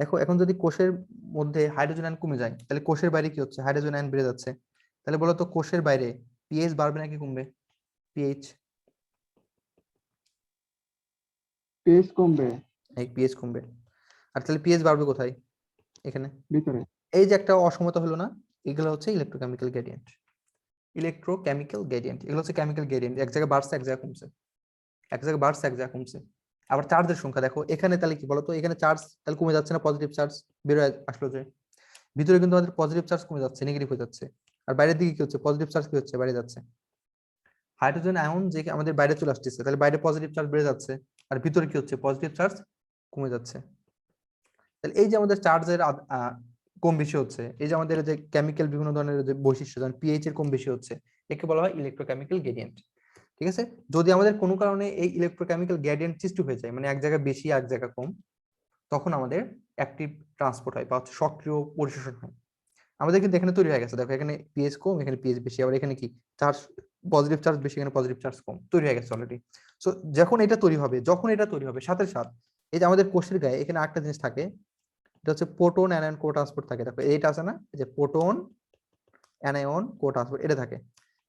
A: দেখো এখন যদি কোষের মধ্যে হাইড্রোজেন আয়ন কমে যায়, তাহলে কোষের বাইরে কি হচ্ছে? হাইড্রোজেন আয়ন বেড়ে যাচ্ছে। তাহলে বলো তো কোষের বাইরে পিএইচ বাড়বে নাকি কমবে? পিএইচ,
B: পেজ কমবে
A: এই পিএইচ কমবে। আর তাহলে পিএইচ বাড়বে কোথায়? এখানে।
B: ভিতরে।
A: এই যে একটা অসমতা হলো না, এগুলো হচ্ছে ইলেকট্রোকেমিক্যাল গ্রেডিয়েন্ট। ইলেকট্রোকেমিক্যাল গ্রেডিয়েন্ট, এগুলো হচ্ছে কেমিক্যাল গ্রেডিয়েন্ট। এক জায়গায় বাড়ছে, এক জায়গায় কমছে, এক জায়গায় বাড়ছে, এক জায়গায় কমছে। আবার চার্জের সংখ্যা দেখো এখানে, তাহলে কি বলতো, এখানে চার্জ তাহলে কমে যাচ্ছে না? পজিটিভ চার্জ বের হয়ে আসলো, যে ভিতরে কিন্তু আমাদের পজিটিভ চার্জ কমে যাচ্ছে, নেগেটিভ হয়ে যাচ্ছে। আর বাইরের দিকে কি হচ্ছে? পজিটিভ চার্জ কি হচ্ছে? বাইরে যাচ্ছে। হাইড্রোজেন আয়ন যে আমাদের বাইরে চলে আসতেছে, তাহলে বাইরে পজিটিভ চার্জ বেড়ে যাচ্ছে, আর ভিতরে কি হচ্ছে? পজিটিভ চার্জ কমে যাচ্ছে। তাহলে এই যে আমাদের চার্জের কম বেশি হচ্ছে, এই যে আমাদের যে কেমিক্যাল বিভিন্ন ধরনের যে বৈশিষ্ট্য, যেমন পিএইচ এর কম বেশি হচ্ছে, একে বলা হয় ইলেকট্রোকেমিক্যাল গ্রেডিয়েন্ট। ঠিক আছে, যদি আমাদের কোনো কারণে এই ইলেকট্রোকেমিক্যাল গ্রেডিয়েন্ট সৃষ্টি হয়ে যায়, মানে এক জায়গায় বেশি এক জায়গায় কম, তখন আমাদের অ্যাক্টিভ ট্রান্সপোর্ট হয় বা সক্রিয় পরিশোষণ হয়। আমাদের কিন্তু এখানে তৈরি হয়ে গেছে, দেখো এখানে পিএইচ কম, এখানে পিএইচ বেশি, আবার এখানে কি চার্জ পজিটিভ চার্জ বেশি, এখানে পজিটিভ চার্জ কম, তৈরি হয়ে গেছে অলরেডি। সো যখন এটা তৈরি হবে সাথে সাথে এই যে আমাদের কোষের গায়ে এখানে আরেকটা জিনিস থাকে, এটা হচ্ছে প্রোটন অ্যানায়ন কো ট্রান্সপোর্ট থাকে। দেখো এইটা আছে না, এই যে প্রোটন অ্যানায়ন কো ট্রান্সপোর্ট, এটা থাকে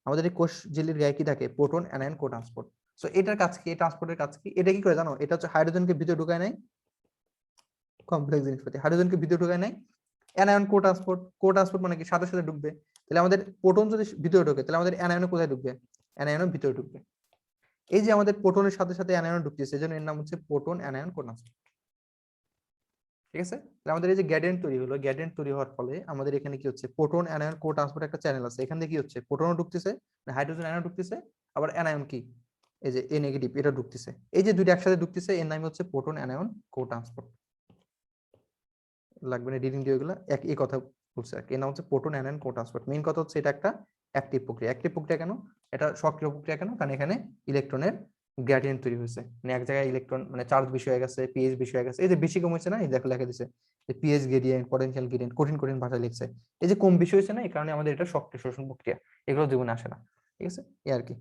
A: আমাদের এই কোষ ঝিল্লির গায়ে। কি থাকে? প্রোটন অ্যানায়ন কো ট্রান্সপোর্ট। সো এটার কাজ কি? এই ট্রান্সপোর্টের কাজ কি? এটা কি করে জানো? এটা হচ্ছে হাইড্রোজেনকে ভিতরে ঢুকায় নেয়, কমপ্লেক্স জিনিসপাতি হাইড্রোজেনকে ভিতরে ঢুকায় নেয়। অ্যানায়ন কো ট্রান্সপোর্ট মানে কি? সাথে সাথে ঢুকবে। তাহলে আমাদের প্রোটন যদি ভিতরে ঢোকে, তাহলে আমাদের অ্যানায়ন কোথায় ঢুকবে? অ্যানায়ন ভিতরে ঢুকবে। এই যে আমাদের প্রোটনের সাথে সাথে অ্যানায়ন ঢুকতেছে, এজন্য এর নাম হচ্ছে প্রোটন অ্যানায়ন কো ট্রান্সপোর্ট। ঠিক আছে, তাহলে আমাদের এই যে গ্রেডিয়েন্ট তৈরি হলো, গ্রেডিয়েন্ট তৈরি হওয়ার ফলে আমাদের এখানে কি হচ্ছে? প্রোটন অ্যানায়ন কো ট্রান্সপোর্ট একটা চ্যানেল আছে, এখান থেকে কি হচ্ছে? প্রোটনও ঢুকতেছে, হাইড্রোজেন আয়ন ঢুকতেছে, আবার অ্যানায়ন কি, এই যে এ নেগেটিভ, এটা ঢুকতেছে। এই যে দুইটা একসাথে ঢুকতেছে, এর নাম হচ্ছে প্রোটন অ্যানায়ন কো ট্রান্সপোর্ট। লাগবে না রিডিং দিয়ে এগুলো, এই কথা বলছে আর কি। এর নাম হচ্ছে প্রোটন অ্যানায়ন কো ট্রান্সপোর্ট। মেইন কথা হচ্ছে এটা একটা অ্যাক্টিভ প্রক্রিয়া। অ্যাক্টিভ প্রক্রিয়া কেন? এটা সক্রিয় প্রক্রিয়া কেন? কারণ এখানে ইলেকট্রনের গ্রেডিয়েন্ট তৈরি হয়েছে, মানে এক জায়গায় ইলেকট্রন মানে চার্জ বেশি হয়ে গেছে, পিএইচ বেশি হয়ে গেছে। এই যে বেশি কম হয়েছে না, এই দেখো লেখা দিছে যে পিএইচ গ্রেডিয়েন্ট, পটেনশিয়াল গ্রেডিয়েন্ট, কঠিন কঠিন ভাষায় লিখছে। এই যে কম বেশি হয়েছে না, এই কারণে আমাদের এটা সক্রিয় শোষণ প্রক্রিয়া, এগুলো জীবনে আসে না। ঠিক আছে, এই আর কি,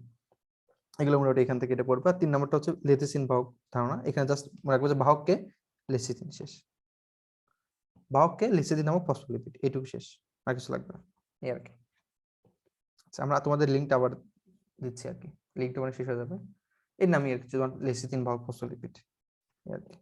A: এগুলো মোটামুটি এখান থেকে এটা পড়বে। আর 3 নম্বরটা হচ্ছে লেথিসিন বাহক ধারণা। এখানে জাস্ট মনে রাখবো যে বাহককে লেথিসিন, শেষ। বাহককে লিসিদিন নামক ফসফোলিপিড, এইটুকু শেষ, আর কিছু লাগবে না, এই আর কি। আচ্ছা, আমরা তোমাদের লিঙ্কটা আবার দিচ্ছি আর কি, লিঙ্কটা মানে শেষ হয়ে যাবে। এর নামই আর কি, লেসিদিন বাহক ফসফোলিপিড, এই আর কি।